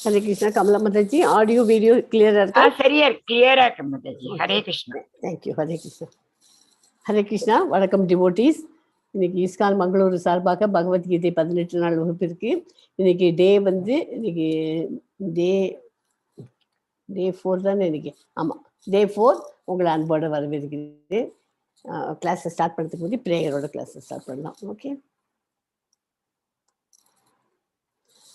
Hare Krishna, Kamala Mataji, audio, video clear? Clear, Mataji. Hare Krishna. Thank you, Hare Krishna. Hare Krishna, welcome devotees. இன்னைக்கு ISKCON Mangalore சார்பாக பகவத்கீதை 18 நாள் வகுப்பிற்கு இன்னைக்கு டே 4 தானே இன்னைக்கு. ஆமாம், டே 4 உங்களை அன்போடு வரவேற்கிறது. கிளாஸை ஸ்டார்ட் பண்ணுறதுக்கு முன்னாடி ப்ரேயரோட கிளாஸை ஸ்டார்ட் பண்ணலாம். ஓகே.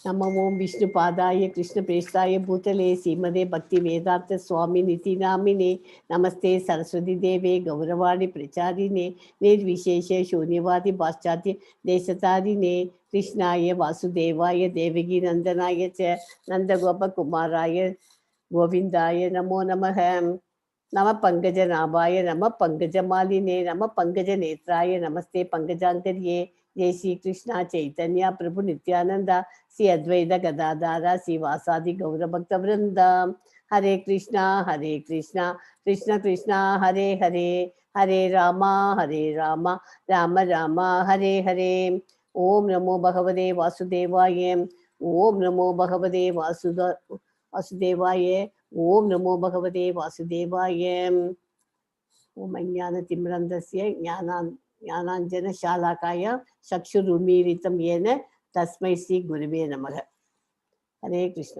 நம ஓம் விஷ்ணு பாதாய கிருஷ்ண பிரேஷ்டாய பூதலே ஸ்ரீமதே பக்தி வேதாந்த சுவாமி நிதி நாமினே நமஸ்தே சரஸ்வதி தேவே கௌரவாணி பிரச்சாரினே நிர்விசேஷ சூன்யவாதி பாஷ்சாத்திய தேசதாரினே கிருஷ்ணாய வாசுதேவாய தேவகி நந்தனாய ச நந்தகோபகுமாராய கோவிந்தாய நமோ நமக. நம பங்கஜ நாபாய நம பங்கஜ மாலினே நம பங்கஜ நேத்ராய நமஸ்தே பங்கஜாங்கரியே. जय श्री कृष्णा चैतन्य प्रभु नित्यानंद श्री अद्वैत गदाधारा श्री वासादि गौर भक्त वृंद. हरे कृष्णा कृष्ण कृष्णा हरे हरे, हरे रामा राम राम हरे हरे. ओम नमो भगवते वासुदेवाय, ओम नमो भगवते वासुदेवाय, ओम नमो भगवते वासुदेवाय. ओम अज्ञानतिमिरन्धस्य ज्ञानाञ्जन शालाकाय चक्षुरुन्मीलितं येन तस्मै श्री गुरुवे नमः. हरे कृष्ण.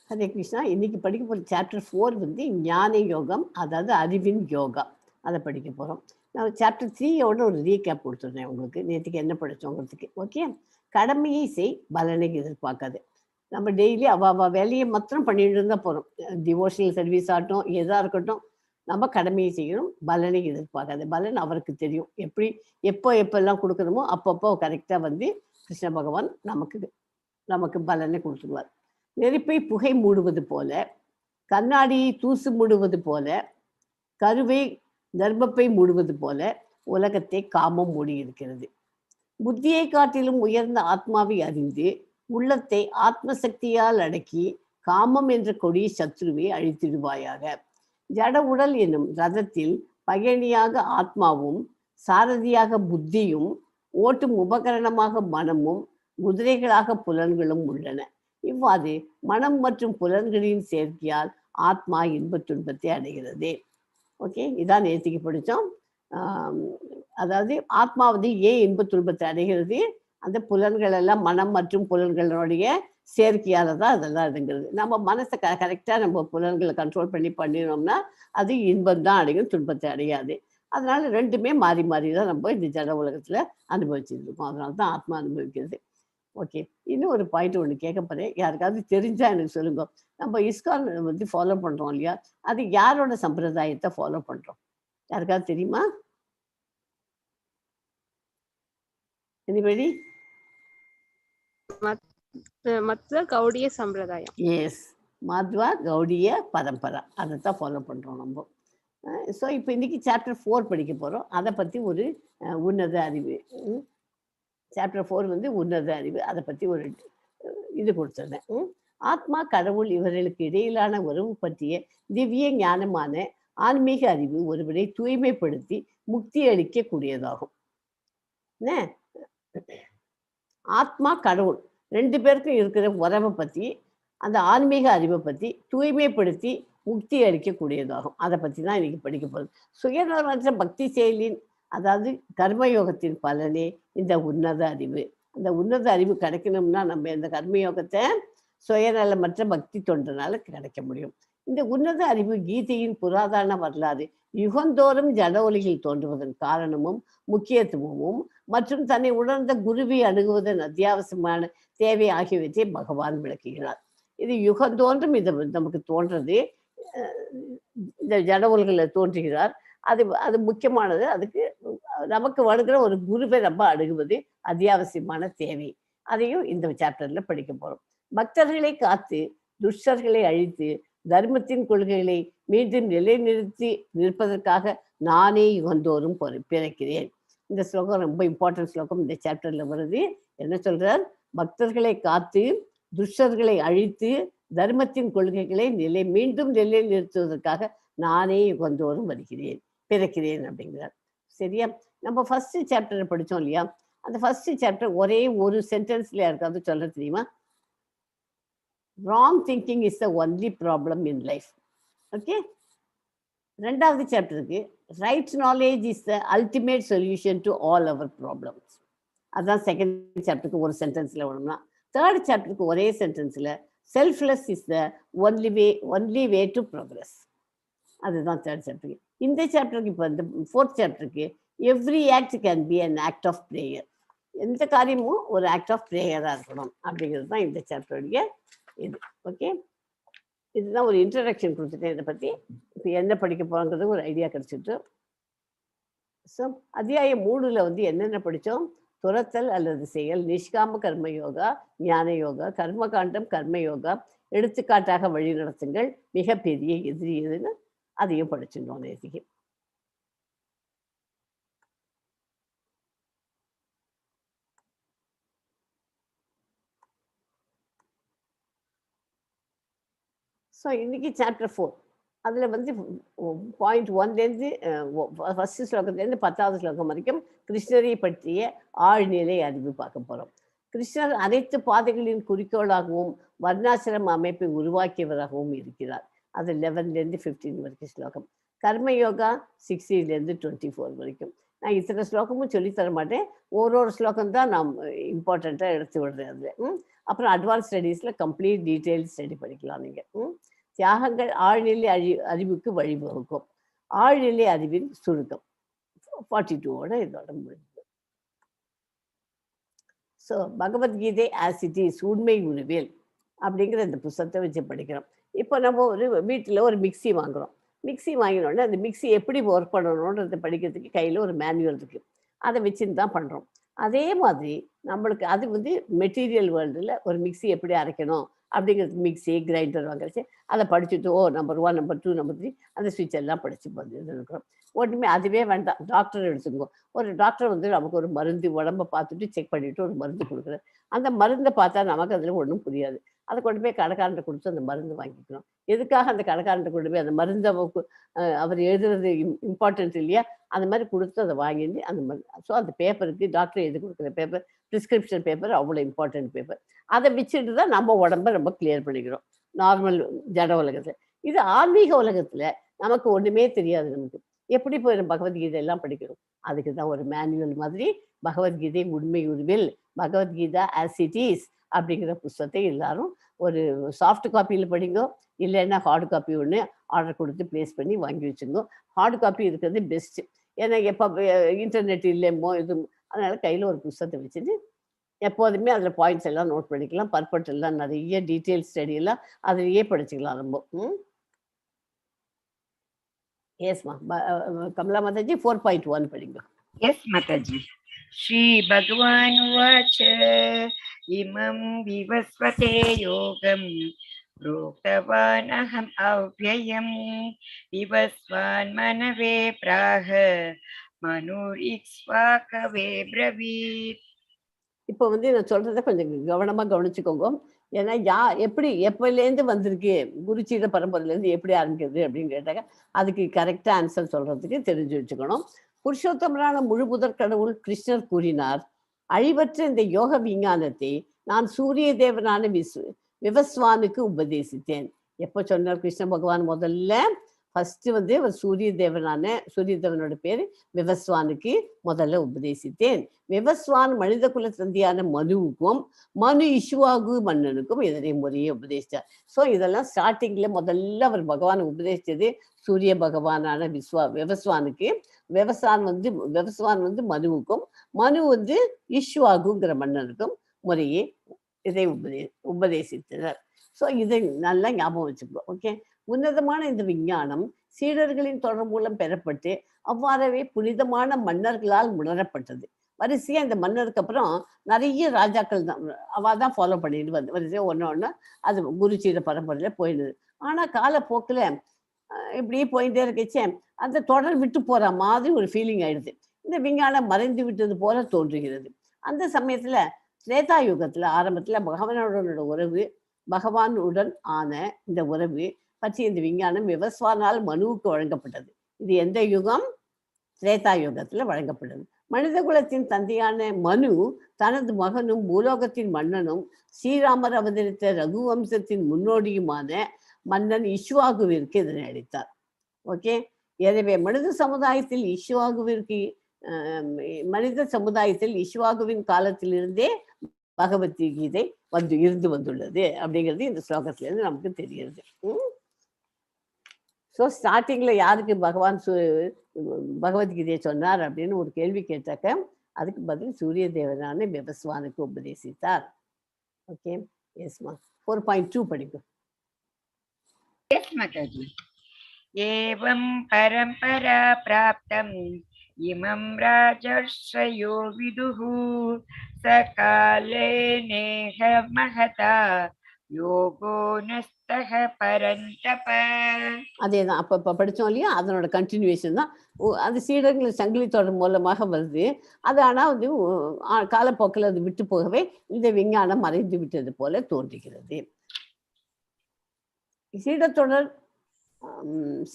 ஹரே கிருஷ்ணா. இன்னைக்கு படிக்க போகிற சாப்டர் 4 வந்து ஞான யோகம், அதாவது அறிவின் யோகா. அதை படிக்க போகிறோம். நான் சாப்டர் 3யோட ஒரு ரீகேப் கொடுத்துருந்தேன் உங்களுக்கு. நேற்றுக்கு என்ன படித்தோங்கிறதுக்கு. ஓகே. கடமையை செய், பலனை எதிர்பார்க்காது. நம்ம டெய்லி அவ வேலையை மாத்திரம் பண்ணிட்டு இருந்தால் போகிறோம். டிவோஷனல் சர்வீஸ் ஆகட்டும், எதாக இருக்கட்டும், நம்ம கடமையை செய்யணும், பலனை எதிர்பார்க்காது. பலன் அவருக்கு தெரியும். எப்பெல்லாம் கொடுக்கணுமோ அப்பப்போ கரெக்டாக வந்து கிருஷ்ண பகவான் நமக்கு பலனை கொடுத்துருவார். நெருப்பை புகை மூடுவது போல, கண்ணாடியை தூசு மூடுவது போல, கருவை கர்ப்பப்பை மூடுவது போல உலகத்தை காமம் மூடி இருக்கிறது. புத்தியை காட்டிலும் உயர்ந்த ஆத்மாவை அறிந்து உள்ளத்தை ஆத்மசக்தியால் அடக்கி காமம் என்ற கொடிய சத்ருவை அழித்திடுவாயாக. ஜட உடல் என்னும் ரதத்தில் பயணியாக ஆத்மாவும், சாரதியாக புத்தியும், ஓட்டும் உபகரணமாக மனமும், குதிரைகளாக புலன்களும் உள்ளன. இவ்வாறு மனம் மற்றும் புலன்களின் சேர்க்கையால் ஆத்மா இன்ப துன்பத்தை அடைகிறது. ஓகே, இதான் நேற்றுக்கு படித்தோம். அதாவது ஆத்மா வந்து ஏன் இன்ப துன்பத்தை அடைகிறது? அந்த புலன்கள் எல்லாம் மனம் மற்றும் புலன்களுடைய செயற்கையால தான் அதெல்லாம் இதுங்கிறது. நம்ம மனசை கரெக்டாக நம்ம புலன்களை கண்ட்ரோல் பண்ணினோம்னா அது இன்பம் தான் அடையும், துன்பத்தை அடையாது. அதனால ரெண்டுமே மாறி மாறி தான் நம்ம இந்த ஜட உலகத்தில் அனுபவிச்சுட்டு இருக்கோம். அதனால தான் ஆத்மா அனுபவிக்கிறது. ஓகே. இன்னும் ஒரு பாயிண்ட் ஒன்று கேட்க போகிறேன். யாருக்காவது தெரிஞ்சால் எனக்கு சொல்லுங்க. நம்ம ISKCON வந்து ஃபாலோ பண்ணுறோம் இல்லையா, அது யாரோட சம்பிரதாயத்தை ஃபாலோ பண்ணுறோம்? யாருக்காவது தெரியுமா? எனிபடி? மத்வ கௌடிய சம்பிரதாயம். எஸ், மாத்வா கௌடிய பரம்பரா, அதை தான் ஃபாலோ பண்ணுறோம் நம்ம. ஸோ இப்போ இன்னைக்கு சாப்டர் 4 படிக்க போகிறோம். அதை பற்றி ஒரு உன்னத அறிவு. சாப்டர் 4 வந்து உன்னத அறிவு. அதை பற்றி ஒரு இது கொடுத்துருந்தேன். ஆத்மா, கடவுள் இவர்களுக்கு இடையிலான உறவு பற்றிய திவ்ய ஞானமான ஆன்மீக அறிவு ஒருவரை தூய்மைப்படுத்தி முக்தி அளிக்கக்கூடியதாகும். என்ன? ஆத்மா, கடவுள் ரெண்டு பேருக்கும் இருக்கிற உறவை பற்றி, அந்த ஆன்மீக அறிவை பற்றி தூய்மைப்படுத்தி முக்தி அளிக்கக்கூடியதாகும். அதை பற்றி தான் இன்னைக்கு படிக்க போகுது. சுயநலமற்ற பக்தி செயலின், அதாவது கர்மயோகத்தின் பலனே இந்த உன்னத அறிவு. அந்த உன்னத அறிவு கிடைக்கணும்னா நம்ம இந்த கர்மயோகத்தை சுயநலமற்ற பக்தி தொண்டனால கிடைக்க முடியும். இந்த உன்னத அறிவு கீதையின் புராதன வரலாறு, யுகந்தோறும் ஜட ஒலியில் தோன்றுவதன் காரணமும் முக்கியத்துவமும் மற்றும் தன்னை உணர்ந்த குருவை அணுகுவதன் அத்தியாவசியமான தேவை ஆகியவற்றை பகவான் விளக்குகிறார். இது யுகந்தோன்றும் இது நமக்கு தோன்றது, இந்த ஜட ஒலிகளில் தோன்றுகிறார். அது முக்கியமானது. அதுக்கு நமக்கு வருகிற ஒரு குருவை நம்ம அணுகுவது அத்தியாவசியமான தேவை. அதையும் இந்த சாப்டர்ல படிக்க போறோம். பக்தர்களை காத்து துஷ்டர்களை அழித்து தர்மத்தின் கொள்கைகளை மீண்டும் நிலைநிறுத்தி நிற்பதற்காக நானே யுகந்தோறும் பிறக்கிறேன். இந்த ஸ்லோகம் ரொம்ப இம்பார்ட்டன்ட் ஸ்லோகம். இந்த சாப்டர்ல வருது. என்ன சொல்றார்? பக்தர்களை காத்து துஷ்டர்களை அழித்து தர்மத்தின் கொள்கைகளை மீண்டும் நிலைநிறுத்துவதற்காக நானே யுகந்தோறும் வருகிறேன் பிறக்கிறேன் அப்படிங்கிறார். சரியா? நம்ம ஃபர்ஸ்ட் சாப்டரை படித்தோம் இல்லையா? அந்த ஃபர்ஸ்ட் சாப்டர் ஒரே ஒரு சென்டென்ஸ்ல யாருக்காவது சொல்ல தெரியுமா? Wrong thinking is the only problem in life. Okay. ரெண்டாவது சாப்டருக்கு right knowledge is the ultimate solution to all our problems. அதுதான் செகண்ட் சாப்டருக்கு ஒரு சென்டென்ஸ்ல வரணும்னா. தேர்ட் சாப்டருக்கு ஒரே சென்டென்ஸ்ல selfless is the only way to progress. அதுதான் தேர்ட் சாப்டருக்கு. இந்த சாப்டருக்கு இப்போ இந்த ஃபோர்த் சாப்டருக்கு every act can be an act of prayer. எந்த காரியமும் ஒரு ஆக்ட் ஆஃப் ப்ரேயராக இருக்கணும் அப்படிங்கிறது தான் இந்த சாப்டருடைய இது. ஓகே. இதுதான் ஒரு இன்ட்ரடக்ஷன் கொடுத்துட்டேன். இதை பற்றி இப்போ என்ன படிக்க போகிறோங்கிறது ஒரு ஐடியா கிடச்சிட்டு. ஸோ அத்தியாயம் 3ல் வந்து என்னென்ன படித்தோம்? துரத்தல் அல்லது செயல், நிஷ்காம கர்ம யோகா, ஞான யோகா, கர்மகாண்டம், கர்ம யோகா, எடுத்துக்காட்டாக வழி நடத்துங்கள், மிகப்பெரிய எதிரி எதுன்னு அதையும் படிச்சுட்டோம் நேற்றுக்கு. ஸோ இன்னைக்கு சாப்டர் 4 அதில் வந்து பாயிண்ட் 1லேருந்து ஃபர்ஸ்ட் ஸ்லோகத்துலேருந்து 10வது ஸ்லோகம் வரைக்கும் கிருஷ்ணரை பற்றிய ஆழ்நிலை அறிவு பார்க்க போகிறோம். கிருஷ்ணர் அனைத்து பாதைகளின் குறிக்கோளாகவும் வர்ணாசிரம அமைப்பை உருவாக்கியவராகவும் இருக்கிறார். அது 11லேருந்து 15 வரைக்கும் ஸ்லோகம். கர்மயோகா 16லேருந்து 24 வரைக்கும். நான் இத்தனை ஸ்லோகமும் சொல்லித்தர மாட்டேன். ஒரு ஸ்லோகம் தான் நான் இம்பார்ட்டண்ட்டாக எடுத்து விடுறேன். அதில் அப்புறம் அட்வான்ஸ் ஸ்டடீஸில் கம்ப்ளீட் டீட்டெயில் ஸ்டடி படிக்கலாம் நீங்கள். தியாகங்கள் ஆழ்நிலை அறிவுக்கு வழிவகுக்கும். ஆழ்நிலை அறிவின் சுருக்கம் 42ஓட இதோட முடிஞ்சது. So Bhagavad Gita as it is, உண்மை உருவேல் அப்படிங்கிற இந்த புத்தகத்தை வச்சு படிக்கிறோம். இப்போ நம்ம ஒரு வீட்டில் ஒரு மிக்சி வாங்குகிறோம். மிக்சி வாங்கினோடனே அந்த மிக்சி எப்படி ஒர்க் பண்ணணுன்றதை படிக்கிறதுக்கு கையில் ஒரு மேனுவல் இருக்குது. அதை வச்சுன்னு தான் பண்ணுறோம். அதே மாதிரி நம்மளுக்கு அது வந்து மெட்டீரியல் வேர்ல்டில் ஒரு மிக்சி எப்படி அரைக்கணும் அப்படிங்கிறது, மிக்சி கிரைண்டர் வாங்கிச்சு அதை படிச்சுட்டு நம்பர் 1 நம்பர் 2 நம்பர் 3 அந்த ஸ்விட்ச் எல்லாம் படித்து இருக்கிறோம். ஒன்றுமே அதுவே வேண்டாம். டாக்டர் எடுத்துக்கோ. ஒரு டாக்டர் வந்து நமக்கு ஒரு மருந்து உடம்பை பார்த்துட்டு செக் பண்ணிவிட்டு ஒரு மருந்து கொடுக்குறாரு. அந்த மருந்தை பார்த்தா நமக்கு அதில் ஒன்றும் புரியாது. அதை கொண்டு போய் கடைக்காரன்ட்ட கொடுத்து அந்த மருந்து வாங்கிக்கணும். எதுக்காக அந்த கடைக்காரன்ட்ட கொண்டு போய் அந்த மருந்து அவர் எழுதுறது இம்பார்ட்டன்ட் இல்லையா? அந்த மாதிரி கொடுத்து அதை வாங்கிட்டு அந்த மருந்து. ஸோ அந்த பேப்பருக்கு டாக்டர் எழுதி கொடுக்குற பேப்பர், ப்ரிஸ்கிரிப்ஷன் பேப்பர் அவ்வளோ இம்பார்ட்டன்ட் பேப்பர். அதை வச்சுட்டு தான் நம்ம உடம்பை ரொம்ப கிளியர் பண்ணிக்கிறோம் நார்மல் ஜட உலகத்தில். இது ஆன்மீக உலகத்தில் நமக்கு ஒன்றுமே தெரியாது. நமக்கு எப்படி போய் பகவத்கீதை எல்லாம் படிக்கிறோம்? அதுக்கு தான் ஒரு மேனுவல் மாதிரி பகவத்கீதை உண்மை உருவில், பகவத்கீதா ஆஸ் இட் இஸ் அப்படிங்கிற புத்தகத்தை எல்லாரும் ஒரு சாஃப்ட் காப்பியில் படிங்கோ, இல்லைன்னா ஹார்டு காப்பி ஒன்று ஆர்டர் கொடுத்து ப்ளேஸ் பண்ணி வாங்கி வச்சுங்கோ. ஹார்டு காப்பி இருக்கிறது பெஸ்ட்டு. ஏன்னா எப்போ இன்டர்நெட் இல்லைமோ இது, அதனால் கையில் ஒரு புத்தகத்தை வச்சுட்டு எப்போதுமே அதில் பாயிண்ட்ஸ் எல்லாம் நோட் பண்ணிக்கலாம். பர்பட் எல்லாம் நிறைய டீட்டெயில் ஸ்டடி எல்லாம் அதிலேயே படிச்சுக்கலாம் ரொம்ப. எஸ்மா கமலா மாதாஜி 4.1 படிங்க. Yes, Mataji. Shri Bhagavan Vacha Imam Vivasvate Yogam Proktavan Aham Avyayam Vivasvan Manave Praha Manur Ikshvakave Bravit. இப்போ வந்து நான் சொல்கிறத கொஞ்சம் கவனமாக கவனிச்சுக்கோங்க. ஏன்னா எப்போலேருந்து வந்திருக்கு, குருச்சீட பரம்பரையிலேருந்து எப்படி ஆரம்பிக்கிறது அப்படின்னு கேட்டாங்க. அதுக்கு கரெக்டாக ஆன்சர் சொல்கிறதுக்கு தெரிஞ்சு வச்சுக்கணும். புருஷோத்தமரான முழு முதற் கடவுள் கிருஷ்ணர் கூறினார், அழிவற்ற இந்த யோக விஞ்ஞானத்தை நான் சூரிய தேவனான விவஸ்வானுக்கு உபதேசித்தேன். எப்போ சொன்னார் கிருஷ்ண பகவான்? முதல்ல ஃபர்ஸ்ட் வந்து சூரிய தேவனோட பேர் விவஸ்வானுக்கு முதல்ல உபதேசித்தேன். விவஸ்வான் மனித குல தந்தியான மனுவுக்கும் மனு இஷ்வாகு மன்னனுக்கும் இதனை முறையே உபதேசித்தார். ஸோ இதெல்லாம் ஸ்டார்டிங்ல முதல்ல அவர் பகவான் உபதேசித்தது சூரிய பகவானான விவஸ்வானுக்கு. விவஸ்வான் வந்து மனுவுக்கும், மனு வந்து இஷ்வாகுங்கிற மன்னனுக்கும் முறையே இதை உபதேசித்தனர். ஸோ இதை நல்லா ஞாபகம் வச்சுக்கோ. ஓகே. உன்னதமான இந்த விஞ்ஞானம் சீடர்களின் தொடர் மூலம் பெறப்பட்டு அவ்வாறவே புனிதமான மன்னர்களால் உணரப்பட்டது. வரிசையா இந்த மன்னருக்கு அப்புறம் நிறைய ராஜாக்கள் தான் தான் ஃபாலோ பண்ணிட்டு வந்து வரிசையா ஒன்று அது குருச்சீட பரம்பரையில போயிடுது. ஆனா காலப்போக்கில் இப்படியே போயிட்டே இருக்கச்சே அந்த தொடர் விட்டு போற மாதிரி ஒரு ஃபீலிங் ஆயிடுது. இந்த விஞ்ஞானம் மறைந்து விட்டது போல தோன்றுகிறது. அந்த சமயத்துல திரேதா யுகத்துல ஆரம்பத்துல பகவானுடன் ஆன இந்த உறவு பற்றிய இந்த விஞ்ஞானம் விவஸ்வானால் மனுவுக்கு வழங்கப்பட்டது. இது எந்த யுகம்? திரேதா யுகத்துல வழங்கப்பட்டது. மனித குலத்தின் தந்தையான மனு தனது மகனும் பூலோகத்தின் மன்னனும் ஸ்ரீராமர் அவதரித்த ரகுவம்சத்தின் முன்னோடியுமான மன்னன் இஷ்வாகுவிற்கு இதனை அளித்தார். ஓகே, எனவே மனித சமுதாயத்தில் இஷ்வாகுவின் காலத்திலிருந்தே பகவத்கீதை இருந்து வந்துள்ளது அப்படிங்கிறது இந்த ஸ்லோகத்திலிருந்து நமக்கு தெரிகிறது. ஸோ ஸ்டார்டிங்ல யாருக்கு பகவத்கீதையை சொன்னார் அப்படின்னு ஒரு கேள்வி கேட்டாக்க அதுக்கு பதில் சூரிய தேவனான விவஸ்வானுக்கு உபதேசித்தார். ஓகே, எஸ்மா 4.2 படிக்கும். Yes, Mataji. Evam parampara praptam imam rajarshyo viduhu sakale neha mahata யோகோ நஸ்தஹ பரந்தப. அதே தான் அப்போ படித்தோம் இல்லையா, அதனோட கண்டினியூவேஷன் தான். அது சீடர்கள் சங்கிலி தொடர் மூலமாக வருது. அது ஆனால் வந்து காலப்போக்கில் அது விட்டு போகவே இந்த விஞ்ஞானம் மறைந்து விட்டது போல தோன்றுகிறது. சீடத்தொடர்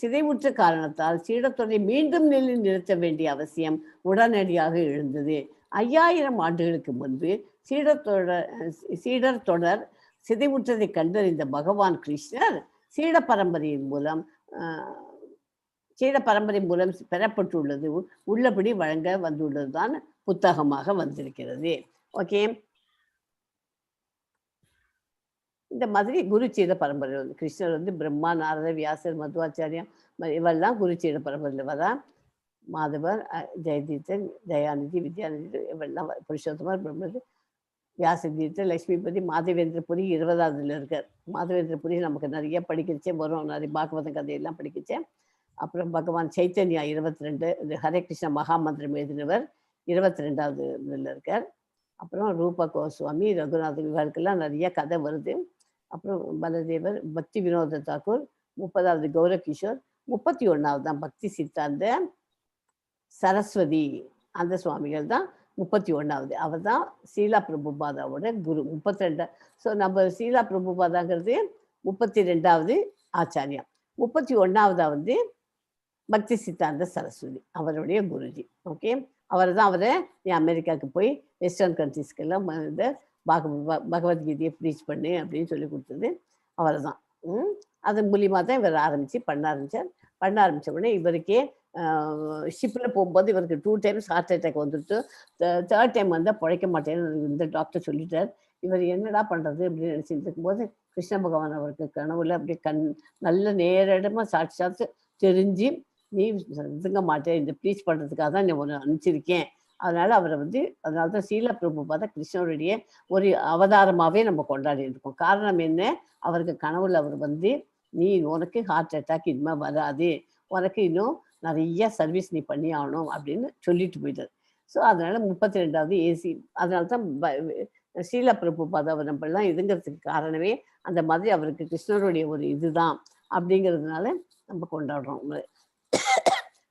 சிதைவுற்ற காரணத்தால் சீடத்தொடரை மீண்டும் நிறுத்த வேண்டிய அவசியம் உடனடியாக எழுந்தது. 5000 ஆண்டுகளுக்கு முன்பு சீடர் தொடர் சிதைவுற்றதை கண்டறிந்த பகவான் கிருஷ்ணர் சீட பரம்பரை மூலம் பெறப்பட்டுள்ளது உள்ளபடி வழங்க வந்துள்ளதுதான் புத்தகமாக வந்திருக்கிறது. ஓகே, இந்த மாதிரி குரு சீட பரம்பரை வந்து கிருஷ்ணர் வந்து பிரம்மா, நாரத, வியாசர், மத்வாச்சாரியம் இவெல்லாம் குரு சீட பரம்பரையில் வரா. மாதவர், ஜெயதீர்த்தன், தயாநிதி, வித்யாநிதி இவெல்லாம் புருஷோத்தமர், பிரம்மர், வியாசதீர்த்தர், லட்சுமிபதி, மாதவேந்திரபுரி 20ஆவதுல இருக்கார். மாதவேந்திரபுரி நமக்கு நிறைய படிக்கிறச்சே வரும், நிறைய பாகவத கதையெல்லாம் படிக்கிறச்சேன். அப்புறம் பகவான் சைத்தன்யா 22, இந்த ஹரே கிருஷ்ண மகாமந்திரம் எழுதினவர் 22ஆவது இதில் இருக்கார். அப்புறம் ரூபா கோஸ்வாமி, ரகுநாத் இவருக்கெல்லாம் நிறைய கதை வருது. அப்புறம் பலதேவர், பக்தி வினோத தாக்கூர் 30ஆவது, கௌரகிஷோர் 31ஆவது தான் பக்தி சித்தாந்த சரஸ்வதி அந்த சுவாமிகள் தான் 31ஆவது. அவர் தான் சீலா பிரபுபாதாவோட குரு. 32. ஸோ நம்ம சீலா பிரபுபாதாங்கிறது 32ஆவது ஆச்சாரியம். 31ஆவதா வந்து பக்தி சித்தாந்த சரஸ்வதி அவருடைய குருஜி. ஓகே, அவரை நீ அமெரிக்காவுக்கு போய் வெஸ்டர்ன் கண்ட்ரீஸ்க்கெல்லாம் இந்த பகவத்கீதையை ப்ரீச் பண்ணு அப்படின்னு சொல்லி கொடுத்தது அவர் தான். அதன் மூலியமாக தான் இவர் பண்ண ஆரம்பித்த உடனே இவருக்கே ஷிப்பில் போகும்போது இவருக்கு 2 times ஹார்ட் அட்டாக் வந்துட்டு 3rd டைம் வந்தால் பிழைக்க மாட்டேன்னு இந்த டாக்டர் சொல்லிட்டார். இவர் என்னடா பண்ணுறது அப்படின்னு நினச்சிட்டு இருக்கும்போது கிருஷ்ண பகவான் அவருக்கு கனவுல அப்படியே நல்ல நேரமாக சாட்சாத்து தெரிஞ்சு நீ இதுங்க மாட்டேன், இந்த ப்ளீச் பண்ணுறதுக்காக தான் நீ ஒன்று அனுப்பிச்சிருக்கேன். அதனால தான் சீலா பிரபுபாதா கிருஷ்ணருடைய ஒரு அவதாரமாகவே நம்ம கொண்டாடி இருக்கோம். காரணம் என்ன? அவருக்கு கனவுல அவர் வந்து நீ உனக்கு ஹார்ட் அட்டாக் இனிமேல் வராது, உனக்கு இன்னும் நிறைய சர்வீஸ் நீ பண்ணி ஆகணும் அப்படின்னு சொல்லிட்டு போயிட்டார். ஸோ அதனால 32ஆவது ஏசி. அதனால தான் சீலா பிரபுபாதா நம்மளாம் இதுங்கிறதுக்கு காரணமே அந்த மாதிரி அவருக்கு கிருஷ்ணருடைய ஒரு இதுதான் அப்படிங்கிறதுனால நம்ம கொண்டாடுறோம்.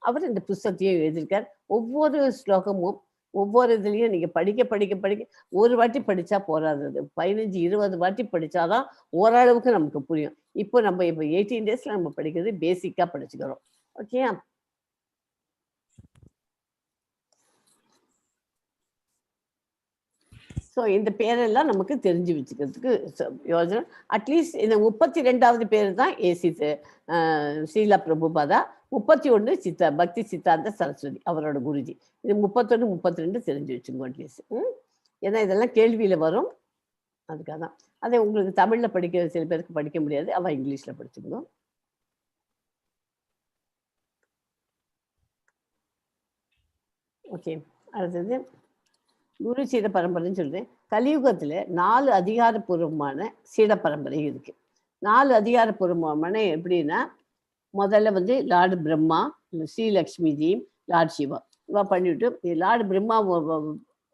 அவர் இந்த புஸ்தகத்தையும் எழுதியிருக்கார். ஒவ்வொரு ஸ்லோகமும் ஒவ்வொரு இதுலையும் நீங்கள் படிக்க ஒரு வாட்டி படித்தா போராது, 15-20 வாட்டி படித்தாதான் ஓரளவுக்கு நமக்கு புரியும். இப்போ 18 daysல நம்ம படிக்கிறது பேசிக்காக படிச்சுக்கிறோம். ஓகே, ஸோ இந்த பேரெல்லாம் நமக்கு தெரிஞ்சு வச்சுக்கிறதுக்கு யோஜனை. அட்லீஸ்ட் இந்த 32ஆவது பேர் தான் ஏசி ஸ்ரீலா பிரபுபாதா, 31 பக்தி சித்தாந்த சரஸ்வதி அவரோட குருஜி. இது 31, 32 தெரிஞ்சு வச்சுக்கோங்க அட்லீஸ்ட். ஏன்னா இதெல்லாம் கேள்வியில் வரும், அதுக்காக தான். அதை உங்களுக்கு தமிழில் படிக்க சில பேருக்கு படிக்க முடியாது, அவள் இங்கிலீஷில் படிச்சுக்கணும். ஓகே, அடுத்தது குரு சீட பரம்பரைன்னு சொல்றேன். கலியுகத்தில் 4 அதிகாரப்பூர்வமான சீட பரம்பரை இருக்கு. 4 அதிகாரப்பூர்வமான எப்படின்னா, முதல்ல வந்து லார்டு பிரம்மா, ஸ்ரீலக்ஷ்மிஜி, லார்ட் சிவா இவா பண்ணிவிட்டு லார்டு பிரம்மா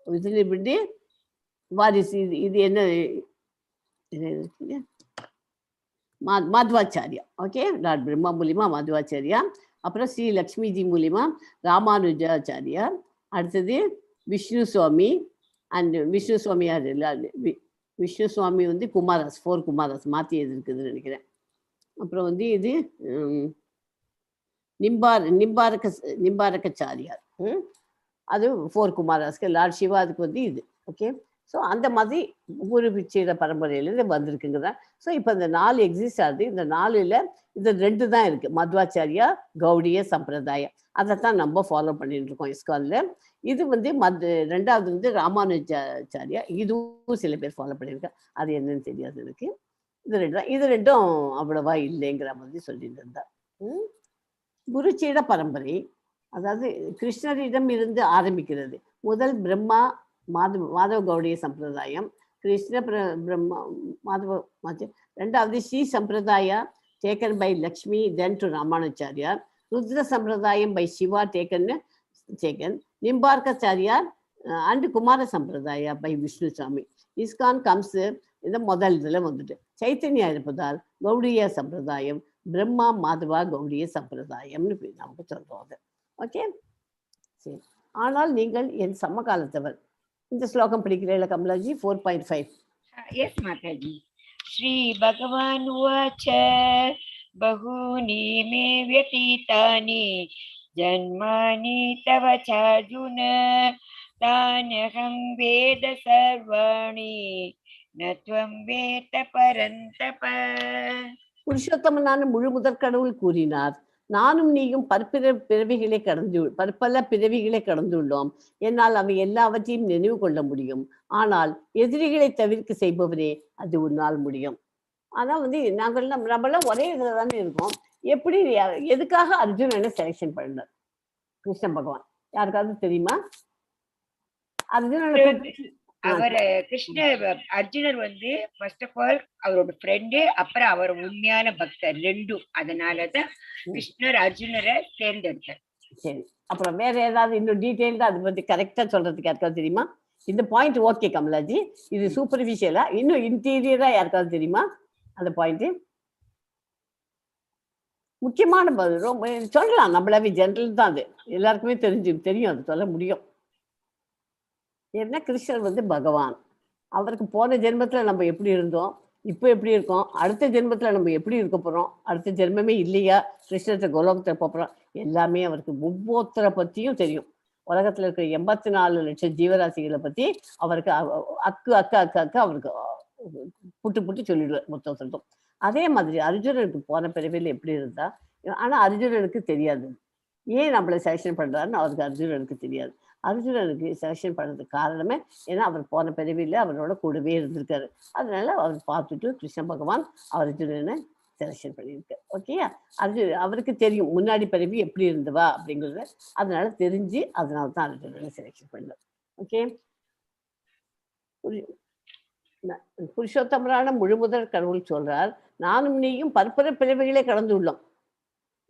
இதுல இப்படி வாரிசு இது என்ன இருக்குங்க, மாத்வாச்சாரியா. ஓகே, லார்ட் பிரம்மா மூலியமா மாத்வாச்சாரியா, அப்புறம் ஸ்ரீலக்ஷ்மிஜி மூலியமா ராமானுஜாச்சாரியா, அடுத்தது விஷ்ணு சுவாமி. அண்ட் விஷ்ணு சுவாமி யார்? விஷ்ணு சுவாமி வந்து குமாராஸ், 4 குமாராஸ் மாற்றி எது இருக்குதுன்னு நினைக்கிறேன். அப்புறம் வந்து இது நிம்பாரக்காச்சாரியார். அது 4 குமாராஸ்க்கு லார்ட் சிவா. அதுக்கு வந்து இது ஓகே. ஸோ அந்த மாதிரி குரு பிச்சையில பரம்பரையிலேருந்து வந்திருக்குங்க. ஸோ இப்போ இந்த 4 எக்ஸிஸ்ட் ஆகுது. இந்த 4ல் இது 2 தான் இருக்குது, மத்வாச்சாரியா கௌடிய சம்பிரதாயம். அதைத்தான் நம்ம ஃபாலோ பண்ணிட்டு இருக்கோம் இஸ்கானில். இது வந்து ரெண்டாவது வந்து ராமானுஜாச்சாரியா. இதுவும் சில பேர் ஃபாலோ பண்ணியிருக்கேன், அது என்னன்னு தெரியாது எனக்கு. இது 2 தான். இது 2ம் அவ்வளவா இல்லைங்கிற மாதிரி சொல்லிட்டு இருந்தார். குருச்சீட பரம்பரை அதாவது கிருஷ்ணரிடம் இருந்து ஆரம்பிக்கிறது. முதல் பிரம்மா மாதவ கௌடிய சம்பிரதாயம், கிருஷ்ண பிரம்மா மாதவ. ரெண்டாவது Sri சம்பிரதாயா taken by Lakshmi, then to Ramanacharya. Rudra Sampradayam by Shiva taken Nimbarkacharya and Kumara Sampradaya by Vishnu Swami. ISKCON comes இந்த முதல் இதில் வந்துட்டு சைத்தன்யா இருப்பதால் கௌடிய சம்பிரதாயம் பிரம்மா மாதவா கௌடிய சம்பிரதாயம்னு நமக்கு சொல்றோம் அது. ஓகே சரி. ஆனால் நீங்கள் என் சமகாலத்தவர். இந்த ஸ்லோகம் படிக்கிறீங்களா கமலாஜி? 4.5. எஸ் மாதாஜி. ஸ்ரீ பகவான் உவாச்ச பகூனி மே வ்யதீதானி ஜன்மானி தவ சார்ஜுன தானஹம் வேத சர்வாணி நத்வம் வேத பரந்தப. புருஷோத்தமனான முழு முதற் கடவுள் கூறினார், நானும் நீயும் பற்பல பிறவிகளை கடந்துள்ளோம். என்னால் அவை எல்லாவற்றையும் நினைவு கொள்ள முடியும். ஆனால் எதிரிகளை தவிர்க்க செய்பவரே, அது உன்னால் முடியும். ஆனால் வந்து நம்மளாம் ஒரே இதில் தானே இருக்கோம். எப்படி எதுக்காக அர்ஜுனனை செலெக்ஷன் பண்ணார் கிருஷ்ண பகவான்? யாருக்காவது தெரியுமா? அர்ஜுனர் வந்து ஃபர்ஸ்ட் ஆஃப் ஆல் அவரோட ஃப்ரெண்டு, அப்புறம் அவர் உண்மையான பக்தர், ரெண்டும். அதனாலதான் கிருஷ்ணர் அர்ஜுனரை தேர்ந்தெடுத்தார். சரி, அப்புறம் வேற ஏதாவது இன்னும் டீட்டெயில்டா அதை பத்தி கரெக்டா சொல்றதுக்கு யாருக்காவது தெரியுமா? இந்த பாயிண்ட் ஓகே கமலாஜி, இது சூப்பர்ஃபிஷியலா, இன்னும் இன்டீரியரா யாருக்காவது தெரியுமா அந்த பாயிண்ட்? முக்கியமான ரொம்ப சொல்லலாம், நம்மளாவே ஜென்ரல் தான், அது எல்லாருக்குமே தெரியும், அது சொல்ல முடியும். ஏன்னா கிருஷ்ணர் வந்து பகவான். அவருக்கு போன ஜென்மத்துல நம்ம எப்படி இருந்தோம், இப்போ எப்படி இருக்கோம், அடுத்த ஜென்மத்துல நம்ம எப்படி இருக்க போறோம், அடுத்த ஜென்மமே இல்லையா, கிருஷ்ணத்தை கோலோகத்தை போறோம், எல்லாமே அவருக்கு ஒவ்வொருத்தரை பத்தியும் தெரியும். உலகத்துல இருக்கிற 84 லட்சம் ஜீவராசிகளை பத்தி அவருக்கு அக்கு அவருக்கு புட்டு சொல்லிடுவார் மொத்தம். அதே மாதிரி அர்ஜுனனுக்கு போன பிறவியில் எப்படி இருந்தா, ஆனா அர்ஜுனனுக்கு தெரியாது. ஏன் நம்மளை செலெக்ஷன் பண்றாருன்னு அவருக்கு அர்ஜுனனுக்கு தெரியாது. அர்ஜுனனுக்கு செலெக்ஷன் பண்ணதுக்கு காரணமே ஏன்னா அவர் போன பிறவியில் அவரோட கூடவே இருந்திருக்காரு. அதனால அவர் பார்த்துட்டு கிருஷ்ண பகவான் அர்ஜுனனை செலெக்ஷன் பண்ணியிருக்காரு. ஓகேயா? அவருக்கு தெரியும் முன்னாடி பிறவி எப்படி இருந்தவா அப்படிங்கிறத, அதனால தெரிஞ்சு அதனால தான் அர்ஜுனனை செலெக்ஷன் பண்ணார். ஓகே. புருஷோத்தமரான முழுமுதற் கடவுள் சொல்றார், நானும் நீயும் பற்பல பிறவிகளே கடந்து உள்ளோம்.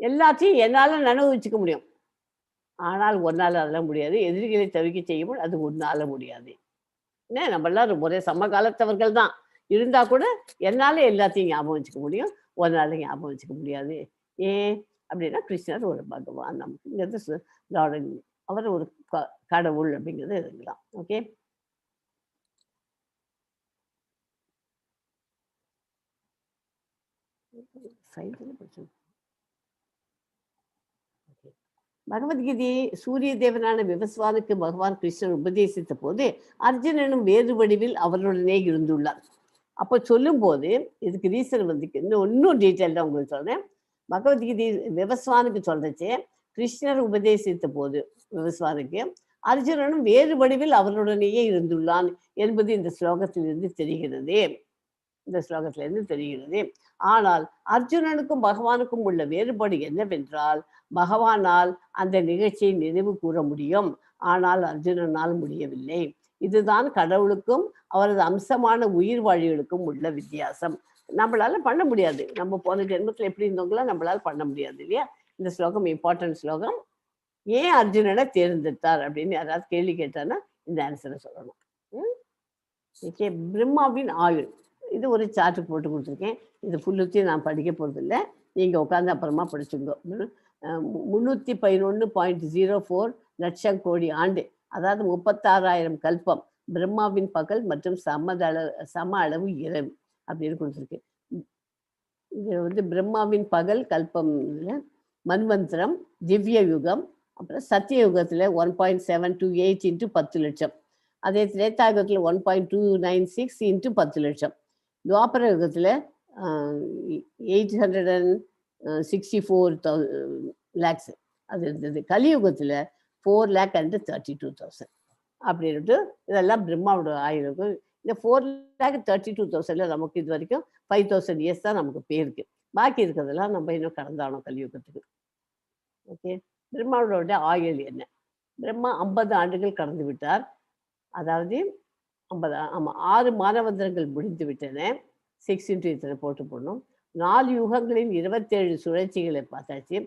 எல்லாத்தையும் என்னால நனவு வச்சுக்க முடியும், ஆனால் ஒன்னால அதெல்லாம் முடியாது. எதிரிகளை தவிர்க்க செய்யும் அது ஒன்னால முடியாது. ஏன்னா நம்ம எல்லாரும் ஒரே சமகாலத்தவர்கள் தான் இருந்தா கூட என்னால எல்லாத்தையும் ஞாபகம் வச்சுக்க முடியும், ஒன்னால ஞாபகம் வச்சுக்க முடியாது. ஏன் அப்படின்னா கிருஷ்ணர் ஒரு பகவான், நமக்கு அவர் ஒரு கடவுள் அப்படிங்கிறது இருக்கலாம். ஓகே. பகவத்கீதையை சூரிய தேவனான விவஸ்வானுக்கு பகவான் கிருஷ்ணன் உபதேசித்த போது அர்ஜுனனும் வேறு வடிவில் அவருடனே இருந்துள்ளார். அப்போ சொல்லும் போது இதுக்கு ரீசன் வந்து இன்னும் டீட்டெயில்டா உங்களுக்கு சொல்றேன். பகவத்கீதை விவஸ்வானுக்கு சொல்றச்சே கிருஷ்ணர் உபதேசித்த போது விவஸ்வானுக்கு அர்ஜுனனும் வேறு வடிவில் அவருடனேயே இருந்துள்ளான் என்பது இந்த ஸ்லோகத்திலிருந்து தெரிகிறது. ஆனால் அர்ஜுனனுக்கும் பகவானுக்கும் உள்ள வேறுபாடு என்னவென்றால், பகவானால் அந்த நிகழ்ச்சியை நினைவு கூற முடியும், ஆனால் அர்ஜுனனால் முடியவில்லை. இதுதான் கடவுளுக்கும் அவரது அம்சமான உயிர் வாழிகளுக்கும் உள்ள வித்தியாசம். நம்மளால பண்ண முடியாது, நம்ம போன ஜென்மத்தில் எப்படி இருந்தவங்களா நம்மளால பண்ண முடியாது இல்லையா? இந்த ஸ்லோகம் இம்பார்ட்டன்ட் ஸ்லோகம். ஏன் அர்ஜுனனை தேர்ந்தெடுத்தார் அப்படின்னு யாராவது கேள்வி கேட்டான்னா இந்த ஆன்சரை சொல்லணும். ஓகே. பிரம்மாவின் ஆயுள், இது ஒரு சார்ட்டு போட்டு கொடுத்துருக்கேன். இது ஃபுல்லுத்தையும் நான் படிக்க போகிறதில்லை, நீங்கள் உட்காந்து அப்புறமா படிச்சுங்க. 311.04 லட்சம் கோடி ஆண்டு, அதாவது 36,000 கல்பம் பிரம்மாவின் பகல் மற்றும் சம அளவு இரவு அப்படின்னு கொடுத்துருக்கு. இது வந்து பிரம்மாவின் பகல் கல்பம், மன்வந்திரம், திவ்ய யுகம், அப்புறம் சத்திய யுகத்தில் 1.728 இன்ட்டு 10 லட்சம், அதே திரேதா யுகத்தில் 1.296 இன்ட்டு 10 லட்சம், துவாபர யுகத்தில் 864 லேக்ஸ் அது இருந்தது, கலியுகத்தில் 4,32,000 அப்படின்ட்டு இதெல்லாம் பிரம்மாவோட ஆயுளுக்கு. இந்த 4,32,000 நமக்கு இது வரைக்கும் 5,000 இயர்ஸ் தான் நமக்கு பேருக்கு, பாக்கி இருக்கிறதெல்லாம் நம்ம இன்னும் கடந்தானோம் கலியுகத்துக்கு. ஓகே, பிரம்மாவோட ஆயுள் என்ன? பிரம்மா 50 ஆண்டுகள் கடந்து விட்டார். அதாவது 50, ஆமாம், 6 மானவந்திரங்கள் முடிந்து விட்டன. 6 இன்ட்டு இத்தனை போட்டு போடணும். 4 யுகங்களின் 27 சுழற்சிகளை பார்த்தாச்சு.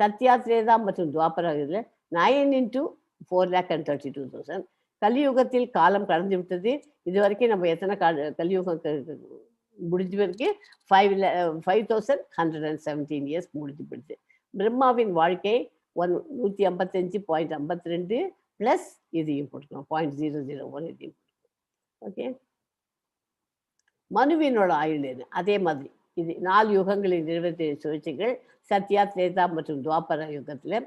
சத்யா, திரேதா மற்றும் துவாபரத்தில் 9 இன்ட்டு 4,32,000. கலியுகத்தில் காலம் கடந்து விட்டது. இது வரைக்கும் நம்ம எத்தனை கலியுகம் முடிஞ்ச வரைக்கும் 5,117 இயர்ஸ் முடிஞ்சு போயிடுது. பிரம்மாவின் வாழ்க்கை 155.52 ப்ளஸ் இதையும் போட்டுக்கலாம் 0.001 இதையும். ஓகே, மனுவினோட ஆயுள் என்ன? அதே மாதிரி இது 4 யுகங்களின் 27 சுழற்சிகள், சத்யா, திரேதா மற்றும் துவாபர யுகத்தில்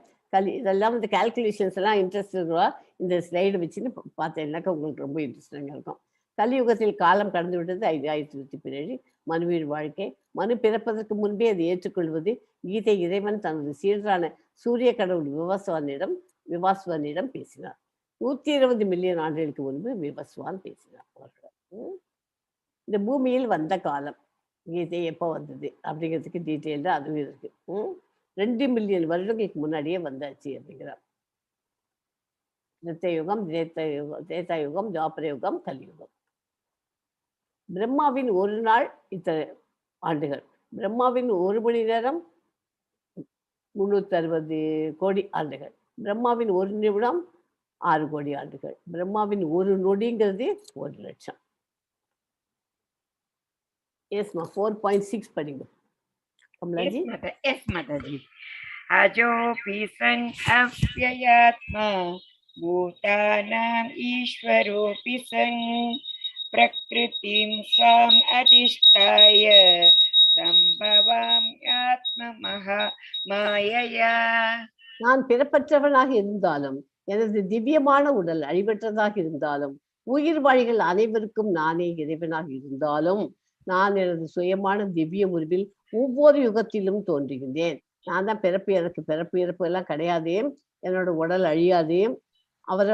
இதெல்லாம் இந்த கால்குலேஷன்ஸ் எல்லாம் இன்ட்ரெஸ்ட் இருக்கிறா இந்த ஸ்லைடு வச்சுன்னு பார்த்தேன்னாக்கா உங்களுக்கு ரொம்ப இன்ட்ரெஸ்டிங்காக இருக்கும். கலியுகத்தில் காலம் கடந்து விட்டது 5,117. மனுவின் வாழ்க்கை, மனு பிறப்பதற்கு முன்பே அதை ஏற்றுக்கொள்வது. கீதை இறைவன் தனது சீரான சூரிய கடவுள் விவாஸ்வனிடம் பேசினார். 120 மில்லியன் ஆண்டுகளுக்கு முன்பு விவஸ்வான் பேசினார். இந்த பூமியில் வந்த காலம், கீதை எப்போ வந்தது அப்படிங்கிறதுக்கு டீட்டெயில்டு அதுவும் இருக்கு. 2 மில்லியன் வருடங்களுக்கு முன்னாடியே வந்தாச்சு அப்படிங்கிறார். யுகம், திரேதா யுகம், துவாபர யுகம், கலியுகம். பிரம்மாவின் ஒரு நாள் இத்தனை ஆண்டுகள். பிரம்மாவின் 1 மணி நேரம் 360 கோடி ஆண்டுகள். பிரம்மாவின் 1 நிமிடம் 6 கோடி ஆண்டுகள். பிரம்மாவின் 1 நொடிங்கிறது 1 லட்சம். எஸ்மா 4.6 படிங்க கமலாஜி. எஸ் மாதாஜி. அஜோபி சன் அவ்யயாத்மா பூதானாம் ஈஸ்வரோபி சன் பிரக்ருதிம் சாம் அதிஷ்டாய சம்பவாம் ஆத்ம மகா மாயையா. நான் பிறப்பற்றவனாக இருந்தாலும், எனது திவ்யமான உடல் அழிவற்றதாக இருந்தாலும், உயிர் வாழிகள் அனைவருக்கும் நானே இறைவனாக இருந்தாலும், நான் எனது சுயமான திவ்ய உருவில் ஒவ்வொரு யுகத்திலும் தோன்றுகின்றேன். நான் தான் பிறப்பு இறப்பு எல்லாம் கிடையாதே, என்னோட உடல் அழியாதே. அவர்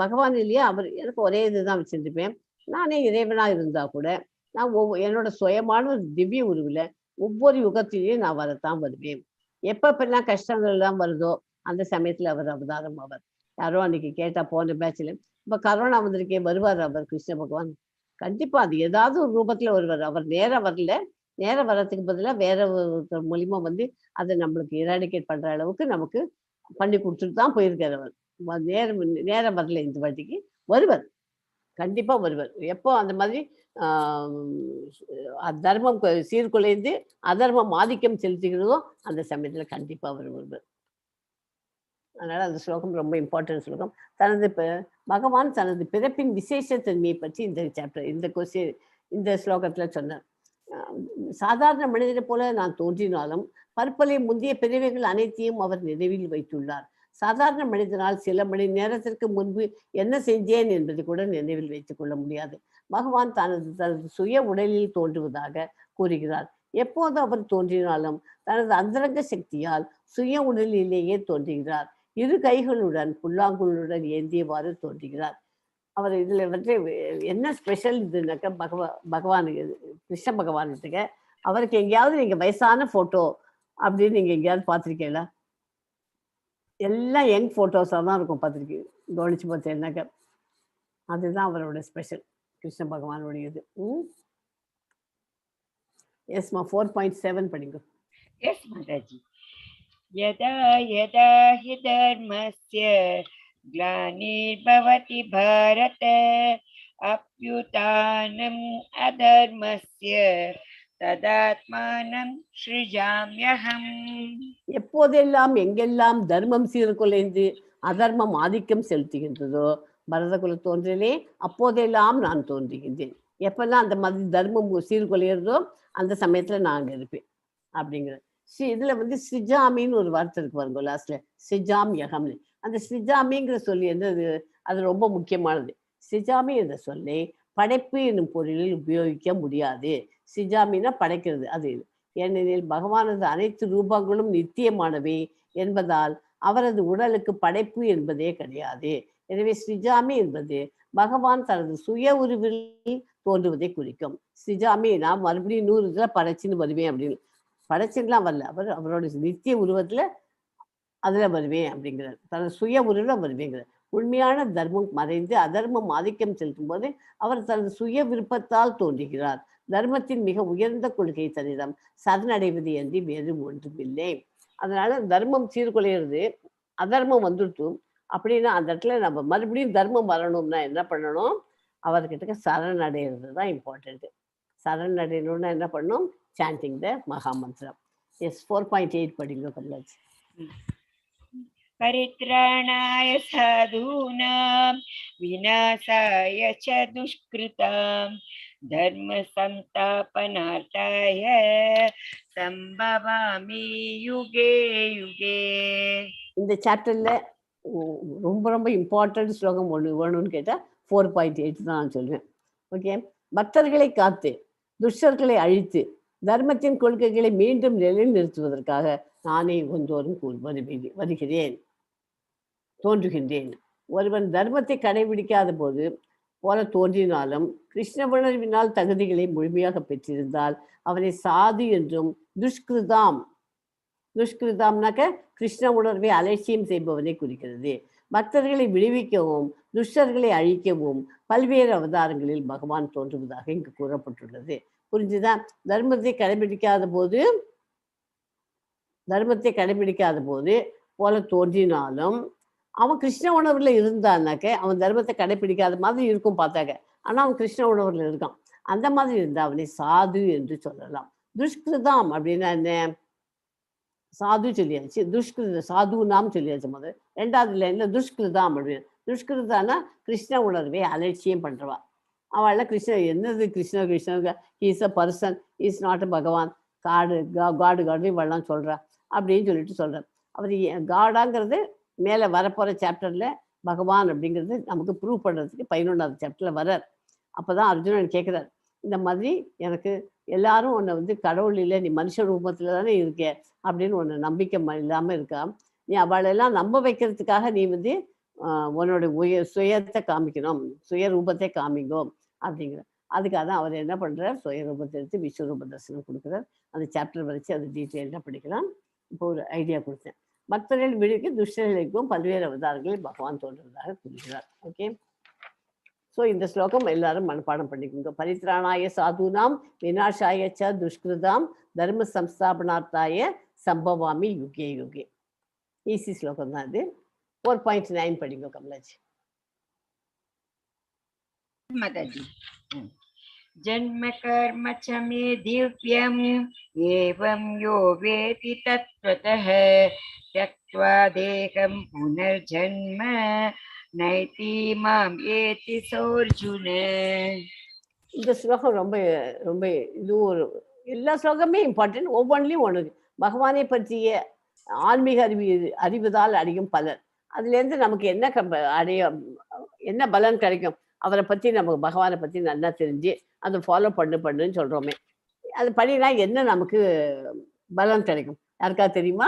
பகவான் இல்லையா, அவர் எனக்கு ஒரே இதுதான் வச்சிருப்பேன். நானே இறைவனாக இருந்தா கூட நான் என்னோட சுயமான திவ்ய உருவில் ஒவ்வொரு யுகத்திலையும் நான் வரத்தான் வருவேன். எப்பெல்லாம் கஷ்டங்கள் எல்லாம் வருதோ அந்த சமயத்துல அவர் அவதாரம் ஆவார். யாரோ அன்னைக்கு கேட்டா போன பேட்ச்ல, இப்ப கரோனா வந்திருக்கே, வருவார் அவர் கிருஷ்ண பகவான்? கண்டிப்பா அது ஏதாவது ஒரு ரூபத்துல வருவார். அவர் நேரம் வரல, நேரம் வர்றதுக்கு பதிலாக வேற ஒரு மூலியமா வந்து அதை நம்மளுக்கு இராடிகேட் பண்ற அளவுக்கு நமக்கு பண்ணி கொடுத்துட்டு தான் போயிருக்காரு அவர். நேரம் வரல, இந்த வாட்டிக்கு வருவார், கண்டிப்பா வருவார். எப்போ அந்த மாதிரி தர்மம் சீர்குலைந்து அதர்மம் ஆதிக்கம் செலுத்துகிறதோ அந்த சமயத்துல கண்டிப்பா அவர் வருவார். அதனால அந்த ஸ்லோகம் ரொம்ப இம்பார்ட்டன்ட் ஸ்லோகம். பகவான் தனது பிறப்பின் விசேஷத்தன்மையை பற்றி இந்த சாப்டர் இந்த ஸ்லோகத்துல சொன்னார். சாதாரண மனிதனை போல நான் தோன்றினாலும் பற்பல முந்தைய பிறவிகள் அனைத்தையும் அவர் நினைவில் வைத்துள்ளார். சாதாரண மனிதனால் சில மணி நேரத்திற்கு முன்பு என்ன செஞ்சேன் என்பதை கூட நினைவில் வைத்துக் கொள்ள முடியாது. பகவான் தனது சுய உடலில் தோன்றுவதாக கூறுகிறார். எப்போது அவர் தோன்றினாலும் தனது அந்தரங்க சக்தியால் சுய உடலிலேயே தோன்றுகிறார். 2 கைகளுடன் புல்லாங்குழலுடன் ஏந்தியவாறு தோன்றுகிறார். அவர் இதுல வந்து என்ன ஸ்பெஷல் இதுனாக்கா, பகவானுக்கு கிருஷ்ண பகவானுக்கு அவருக்கு எங்கேயாவது நீங்க வயசான போட்டோ அப்படின்னு நீங்க எங்கேயாவது பார்த்துருக்கீங்களா? எல்லாம் யங் போட்டோஸாக தான் இருக்கும், பார்த்துருக்கீங்க, கவனிச்சு பார்த்தேன்னாக்கா. அதுதான் அவரோட ஸ்பெஷல், கிருஷ்ண பகவானுடையது. எஸ்மா 4.7 படிங்க. எஸ் மாதாஜி. யதா யதா ஹி தர்மஸ்ய க்ளானிர்பவதி பாரத அப்யுதானம் அதர்மஸ்ய ததாத்மானம் ஸ்ருஜாம்யஹம். எப்போதெல்லாம் எங்கெல்லாம் தர்மம் சீர்குலைந்து அதர்மம் ஆதிக்கம் செலுத்துகின்றதோ பரதகுல தோன்றலே அப்போதெல்லாம் நான் தோன்றுகின்றேன். எப்பெல்லாம் அந்த மாதிரி தர்மம் சீர்குலைகிறதோ அந்த சமயத்துல நான் அங்க இருப்பேன். அப்படிங்கிறது. இதுல வந்து சிஜாமின்னு ஒரு வார்த்தை இருக்கு பாருங்க லாஸ்ட்ல, சிஜாம் யகம்னு. அந்த சிஜாமிங்கிற சொல்லி என்னது, அது ரொம்ப முக்கியமானது. சிஜாமி என்ற சொல்லை படைப்பு என்னும் பொருளில் உபயோகிக்க முடியாது. சிஜாமின்னா படைக்கிறது அது. ஏனெனில் பகவானது அனைத்து ரூபங்களும் நித்தியமானவை என்பதால் அவரது உடலுக்கு படைப்பு என்பதே கிடையாது. எனவே சிஜாமி என்பது பகவான் தனது சுய உருவில் தோன்றுவதை குறிக்கும். சிஜாமி நான் மறுபடியும் 100 இதுல படைச்சுன்னு வருவேன் அப்படின்னு. படைச்சுலாம் வரல, அவரோட நித்திய உருவத்துல அதுல வருவேன் அப்படிங்கிறார். தனது சுய உருவில வருவேங்கிறார். உண்மையான தர்மம் மறைந்து அதர்மம் ஆதிக்கம் செலுத்தும் போது அவர் தனது சுய விருப்பத்தால் தோன்றுகிறார். தர்மத்தின் மிக உயர்ந்த கொள்கை தன்னிடம் சரணடைவது என்று வேறு ஒன்றுமில்லை. அதனால தர்மம் சீர்குலையிறது, அதர்மம் வந்துட்டும் அப்படின்னா அந்த இடத்துல நம்ம மறுபடியும் தர்மம் வரணும்னா என்ன பண்ணணும், அவர்கிட்ட சரணடைகிறது தான் இம்பார்ட்டன்ட். சரணடையணும்னா என்ன பண்ணணும், சாண்டிங் த மகா மந்திரம். எஸ் 4.8 படிங்க கமலாஜ். परित्राणाय साधूनां विनाशाय च दुष्कृतां धर्म संस्थापनार्थाय संभवामि युगे युगे. இந்த சாப்டர்ல ரொம்ப ரொம்ப இம்பார்ட்டன்ட் ஸ்லோகம் ஒன்று வேணும்னு கேட்டால் 4.8 தான் நான் சொல்லுவேன். ஓகே. பக்தர்களை காத்து துஷ்டர்களை அழித்து தர்மத்தின் கொள்கைகளை மீண்டும் நிலைநிறுத்துவதற்காக நானே ஒன்றோறும் வருகிறேன், தோன்றுகின்றேன். ஒருவன் தர்மத்தை கடைபிடிக்காத போது போல தோன்றினாலும் கிருஷ்ண உணர்வினால் தகுதிகளை முழுமையாக பெற்றிருந்தால் அவனை சாது என்றும், துஷ்கிருதாம்னாக்க கிருஷ்ண உணர்வை அலட்சியம் செய்பவனை குறிக்கிறது. பக்தர்களை விடுவிக்கவும் துஷ்டர்களை அழிக்கவும் பல்வேறு அவதாரங்களில் பகவான் தோன்றுவதாக இங்கு கூறப்பட்டுள்ளது. புரிஞ்சுதான்? தர்மத்தை கடைபிடிக்காத போது போல தோன்றினாலும் அவன் கிருஷ்ண உணர்வுல இருந்தான்னாக்க அவன் தர்மத்தை கடைபிடிக்காத மாதிரி இருக்கும் பார்த்தாக்க, ஆனா அவன் கிருஷ்ண உணர்வுல இருக்கான். அந்த மாதிரி இருந்தா அவனை சாது என்று சொல்லலாம். துஷ்கிருதாம் அப்படின்னா என்ன, சாது சொல்லியாச்சு, சாது நாம் சொல்லியாச்சு. முதல் 2வது லைன்ல துஷ்கிருதாம் அப்படின்னு. துஷ்கிருதானா கிருஷ்ண உணர்வை அலட்சியம் பண்றவா. அவள என்னது Krishna is a person, is not a பகவான், காடு இவெல்லாம் சொல்றா அப்படின்னு சொல்லிட்டு சொல்றார். அவர் காடாங்கிறது மேல வரப்போற சாப்டர்ல பகவான் அப்படிங்கிறது நமக்கு ப்ரூவ் பண்றதுக்கு 11வது சாப்டர்ல வர்றார். அப்பதான் அர்ஜுனன் கேட்கிறார், இந்த மாதிரி எனக்கு எல்லாரும் உன்னை வந்து கடவுள் இல்லை, நீ மனுஷ ரூபத்துல தானே இருக்க அப்படின்னு உன்னை நம்பிக்கை இல்லாம இருக்கா, நீ அவளெல்லாம் நம்ப வைக்கிறதுக்காக நீ வந்து உன்னோட சுயத்தை காமிக்கணும், சுய ரூபத்தை காமிங்கோ அப்படிங்கிற. அதுக்காக தான் அவர் என்ன பண்றார், சுய ரூபத்தை எடுத்து விஸ்வரூப தரிசனம் கொடுக்குறார். அந்த சாப்டர் வரைச்சு அது டீட்டெயிலாக படிக்கலாம். இப்போ ஒரு ஐடியா கொடுத்தேன். பக்தர்கள் விடுவிக்க துஷ்டர்களுக்கும் பல்வேறு அவதாரங்களில் பகவான் தோன்றுவதாக கூறுகிறார். ஓகே. ஸோ இந்த ஸ்லோகம் எல்லாரும் மனப்பாடம் பண்ணிக்கோங்க. பரித்ராணாய சாதுனாம் விநாசாய ச துஷ்கிருதாம் தர்ம சம்ஸ்தாபனார்த்தாய சம்பவாமி யுகே யுகே. ஈஸி ஸ்லோகம் தான் அது. 4.9 படிங்க கமலாஜி. माताजी. जन्म कर्म च मे दिव्यम् एवं यो वेति तत्त्वतः त्यक्त्वा देहं पुनर्जन्म नैति माम् एति सोऽर्जुन. இந்த ஸ்லோகம் ரொம்ப ரொம்ப இது ஒரு எல்லா ஸ்லோகமே இம்பார்ட்டன்ட். ஒவ்வொன்றிலையும் ஒன்று பகவானை பற்றிய ஆன்மீக அறிவுதால் அடையும் பலன், அதுலேருந்து நமக்கு என்ன பலன் கிடைக்கும், அவரை பற்றி நமக்கு பகவானை பற்றி நல்லா தெரிஞ்சு அதை ஃபாலோ பண்ணுன்னு சொல்கிறோமே, அது பண்ணினா என்ன நமக்கு பலன் கிடைக்கும் யாருக்காவது தெரியுமா?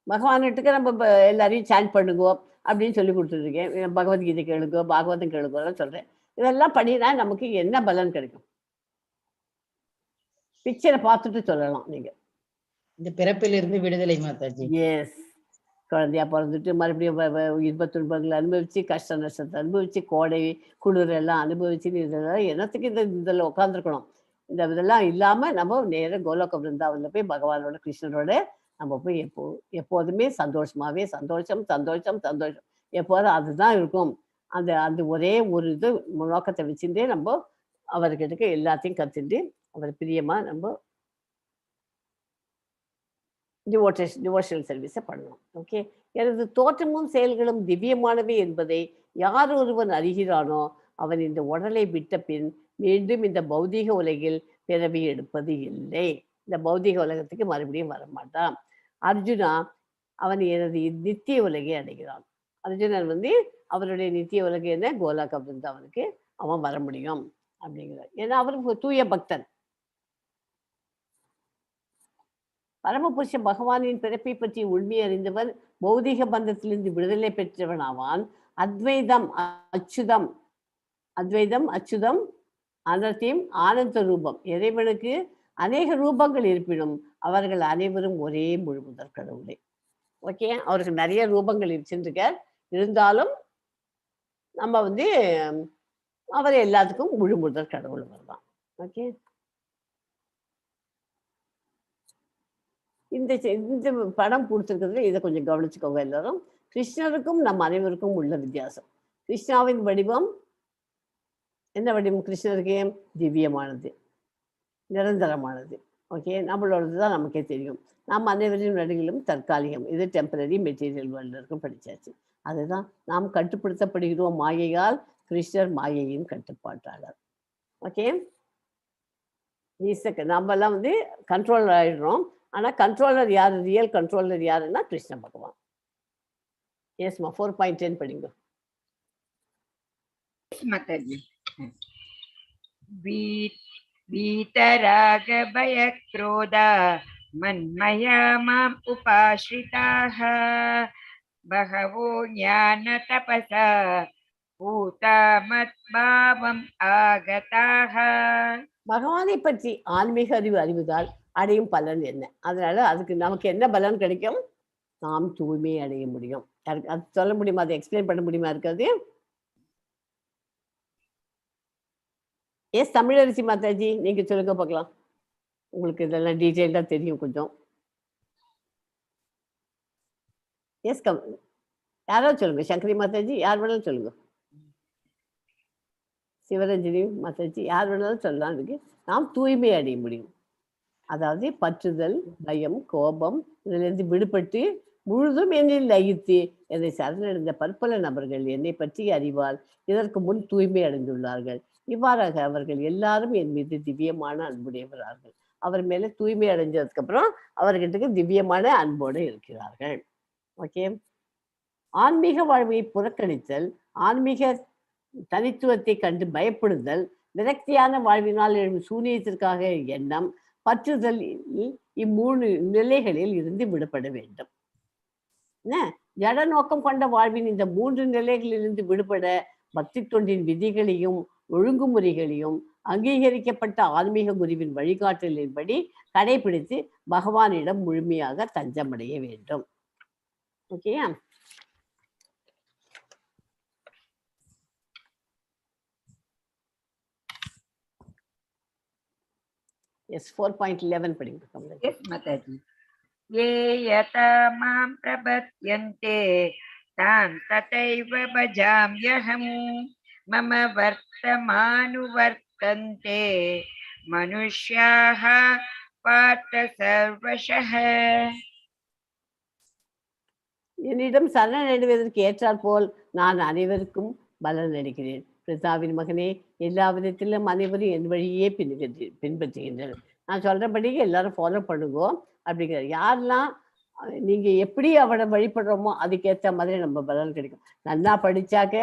பகவான்கிட்ட நம்ம எல்லாரையும் சாண்ட் பண்ணுங்கோ அப்படின்னு சொல்லி கொடுத்துருக்கேன். பகவத்கீதை கேளுங்கோ, பாகவதம் கேளுங்கோலாம் சொல்கிறேன். இதெல்லாம் பண்ணினா நமக்கு என்ன பலன் கிடைக்கும்? பிக்சரை பார்த்துட்டு சொல்லலாம் நீங்க. இந்த பிறப்பிலிருந்து விடுதலை மாதாஜி. எஸ், குழந்தையா பிறந்துட்டு மறுபடியும் இன்ப துன்பங்களை அனுபவிச்சு, கஷ்ட நஷ்டத்தை அனுபவிச்சு, கோடை குளிர் எல்லாம் அனுபவிச்சு, இதெல்லாம் என்னத்துக்கு இதில் உட்காந்துருக்கணும். இதெல்லாம் இல்லாம நம்ம நேர கோலோக பிருந்தாவனில் போய் பகவானோட கிருஷ்ணனோட நம்ம போய் எப்போதுமே சந்தோஷம் எப்போதும் அதுதான் இருக்கும். அந்த ஒரே ஒரு இது நோக்கத்தை வச்சுட்டே நம்ம அவர்கிட்ட எல்லாத்தையும் கத்துட்டு அவர் பிரியமா நம்ம டிவோஷனல் சர்வீஸை பண்ணணும். ஓகே. எனது தோற்றமும் செயல்களும் திவ்யமானவை என்பதை யார் ஒருவன் அறிகிறானோ அவன் இந்த உடலை விட்ட பின் மீண்டும் இந்த பௌதீக உலகில் பிறவி எடுப்பது இல்லை. இந்த பௌதீக உலகத்துக்கு மறுபடியும் வரமாட்டான். அர்ஜுனா, அவன் எனது நித்திய உலகை அடைகிறான். அர்ஜுனன் வந்து அவருடைய நித்திய உலக என்ன கோலாக்க பிருந்தாவனுக்கு அவன் வர முடியும் அப்படிங்கிறார். ஏன்னா அவருக்கு தூய பக்தன். பரமபுருஷ பகவானின் பிறப்பை பற்றி உண்மை அறிந்தவன் பௌதிக பந்தத்திலிருந்து விடுதலை பெற்றவன் ஆவான். அத்வைதம் அச்சுதம் அனர்த்தியம் ஆனந்த ரூபம். இறைவனுக்கு அநேக ரூபங்கள் இருப்பினும் அவர்கள் அனைவரும் ஒரே முழு முதற் கடவுளே. ஓகே, அவருக்கு நிறைய ரூபங்கள் இருந்துருக்க, இருந்தாலும் நம்ம வந்து அவர் எல்லாத்துக்கும் முழு முதற் கடவுள் வருதான். ஓகே, இந்த படம் கொடுத்துருக்கிறதுல இதை கொஞ்சம் கவனிச்சுக்கோங்க எல்லாரும். கிருஷ்ணருக்கும் நம் அனைவருக்கும் உள்ள வித்தியாசம். கிருஷ்ணாவின் வடிவம் என்ன வடிவம்? கிருஷ்ணருக்கு திவ்யமானது, நிரந்தரமானது. ஓகே, நம்மளோடது தான் நமக்கே தெரியும். நாம் அனைவரின் நடுவிலும் தற்காலிகம். இது டெம்பரரி மெட்டீரியல் வேர்ல்டு இருக்கும், படித்தாச்சு. அதுதான் நாம் கட்டுப்படுத்தப்படுகிறோம் மாயையால். கிருஷ்ணர் மாயையின் கட்டுப்பாட்டாளர். ஓகே, நம்மெல்லாம் வந்து கண்ட்ரோலர் ஆயிடுறோம். ஆனால் கண்ட்ரோலர் யார்? ரியல் கண்ட்ரோலர் யாருன்னா கிருஷ்ண பகவான். எஸ்மா, 4.10 படிங்க. மாதாஜி. வீதராக பய க்ரோத மன்மயா மாம் உபாஸ்ரிதாஹ பகவோ ஞான தபஸா பூதமத்பாவம் ஆகதாஹ. பகவானை பற்றி ஆன்மீக அறிவுதால் அடையும் பலன் என்ன? அதனால அதுக்கு நமக்கு என்ன பலன் கிடைக்கும்? நாம் தூய்மையை அடைய முடியும். அது சொல்ல முடியுமா? அதை எக்ஸ்பிளைன் பண்ண முடியுமா இருக்கிறது? எஸ் தமிழரசி மாதாஜி, நீங்க சொல்லுங்க பார்க்கலாம். உங்களுக்கு இதெல்லாம் டீட்டெயில்டா தெரியும் கொஞ்சம். எஸ் யாராவது சொல்லுங்க. சங்கரி மாதாஜி, யார் வேணாலும் சொல்லுங்க. சிவரஞ்சனி மாதாஜி, யார் வேணாலும் சொல்லலாம். அதுக்கு நாம் தூய்மை அடைய முடியும். அதாவது பற்றுதல், பயம், கோபம் இதிலிருந்து விடுபட்டு முழுதும் என்னில் லயித்து என்னை சரணடைந்த பற்பல நபர்கள் என்னை பற்றி அறிவால் இதற்கு முன் தூய்மை அடைந்துள்ளார்கள். இவ்வாறாக அவர்கள் எல்லாரும் என் மீது திவ்யமான அன்புடையவரார்கள். அவர் மேல தூய்மை அடைஞ்சதுக்கு அப்புறம் அவர்கிட்ட திவ்யமான அன்போடு இருக்கிறார்கள். ஓகே, ஆன்மீக வாழ்வை புறக்கணித்தல், ஆன்மீக தனித்துவத்தை கண்டு பயப்படுதல், விரக்தியான வாழ்வினால் எழும் சூனியத்திற்காக எண்ணம், பற்றுதல், இம்மூணு நிலைகளில் இருந்து விடுபட வேண்டும். ஜட நோக்கம் கொண்ட வாழ்வின் இந்த 3 நிலைகளிலிருந்து விடுபட பக்தி தொண்டின் விதிகளையும் ஒழுங்குமுறைகளையும் அங்கீகரிக்கப்பட்ட ஆன்மீக குருவின் வழிகாட்டலின்படி கடைபிடித்து பகவானிடம் முழுமையாக தஞ்சமடைய வேண்டும். ஓகேயா? எஸ் 4.11 படிங்க. எஸ் மாதாஜி. ये यथा मां प्रपद्यन्ते तां तथैव भजाम्यहं मम वर्तमानुवर्तन्ते मनुष्याः पार्थ सर्वशः. என்னிடம் சரணடைவதற்கு ஏற்றாற் போல் நான் அனைவருக்கும் பலன் அளிக்கிறேன். பிதாவின் மகனே, எல்லா விதத்திலும் அனைவரும் என் வழியே பின்பற்றுகின்றனர். நான் சொல்றபடி எல்லாரும் ஃபாலோ பண்ணுங்க அப்படிங்கிறார். யாரெல்லாம் நீங்க எப்படி அவனை வழிபடுறோமோ அதுக்கேற்ற மாதிரி நம்ம பலன் கிடைக்கும். நல்லா படிச்சாக்க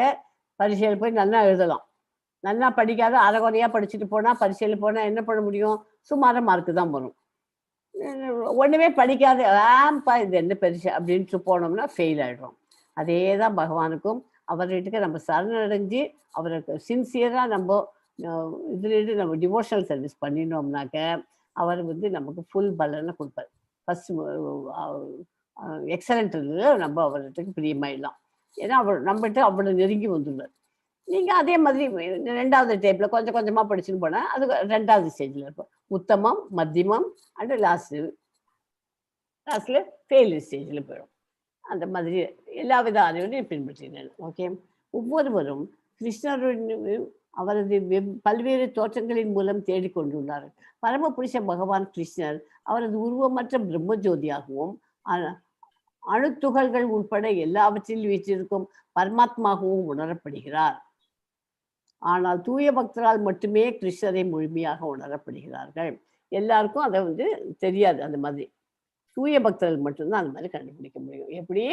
பரீட்சையில் போய் நல்லா எழுதலாம். நல்லா படிக்காத அரைகுறையா படிச்சுட்டு போனா பரீட்சையில் போனா என்ன பண்ண முடியும்? சுமார மார்க்கு தான் வரும். ஒண்ணுமே படிக்காத ஆம்பா இது என்ன பரீட்சை அப்படின்ட்டு போனோம்னா ஃபெயில் ஆயிடுறோம். அதே தான் பகவானுக்கும். அவர்கிட்ட நம்ம சரணடைஞ்சு அவருக்கு சின்சியரா நம்ம இதுலேருந்து நம்ம டிவோஷனல் சர்வீஸ் பண்ணினோம்னாக்க அவர் வந்து நமக்கு ஃபுல் பலனை கொடுப்பார். ஃபர்ஸ்ட் எக்ஸலண்ட் நம்ம அவர்கிட்ட பிரியமாயிடலாம். ஏன்னா அவர் நம்மகிட்ட அவ்வளோ நெருங்கி வந்துள்ளார். நீங்கள் அதே மாதிரி 2வது டைப்பில் கொஞ்சம் கொஞ்சமாக படிச்சுன்னு போனால் அது 2வது ஸ்டேஜில் இருக்கும். உத்தமம், மத்தியமம் அண்டு லாஸ்ட்டில் ஃபெயிலியர் ஸ்டேஜில் போயிடும். அந்த மாதிரி எல்லா வித அறிவையும் பின்பற்றினேன். ஓகே, ஒவ்வொருவரும் கிருஷ்ணரின் அவரது பல்வேறு தோற்றங்களின் மூலம் தேடிக்கொண்டுள்ளார். பரமபுருஷ பகவான் கிருஷ்ணர் அவரது உருவமற்ற பிரம்மஜோதியாகவும் அணுத்துகள்கள் உட்பட எல்லாவற்றிலும் வீற்றிருக்கும் பரமாத்மாகவும் உணரப்படுகிறார். ஆனால் தூய பக்தரால் மட்டுமே கிருஷ்ணரை முழுமையாக உணரப்படுகிறார்கள். எல்லாருக்கும் அதை வந்து தெரியாது. அந்த மாதிரி தூய பக்தர்கள் மட்டும்தான் அந்த மாதிரி கண்டுபிடிக்க முடியும். எப்படி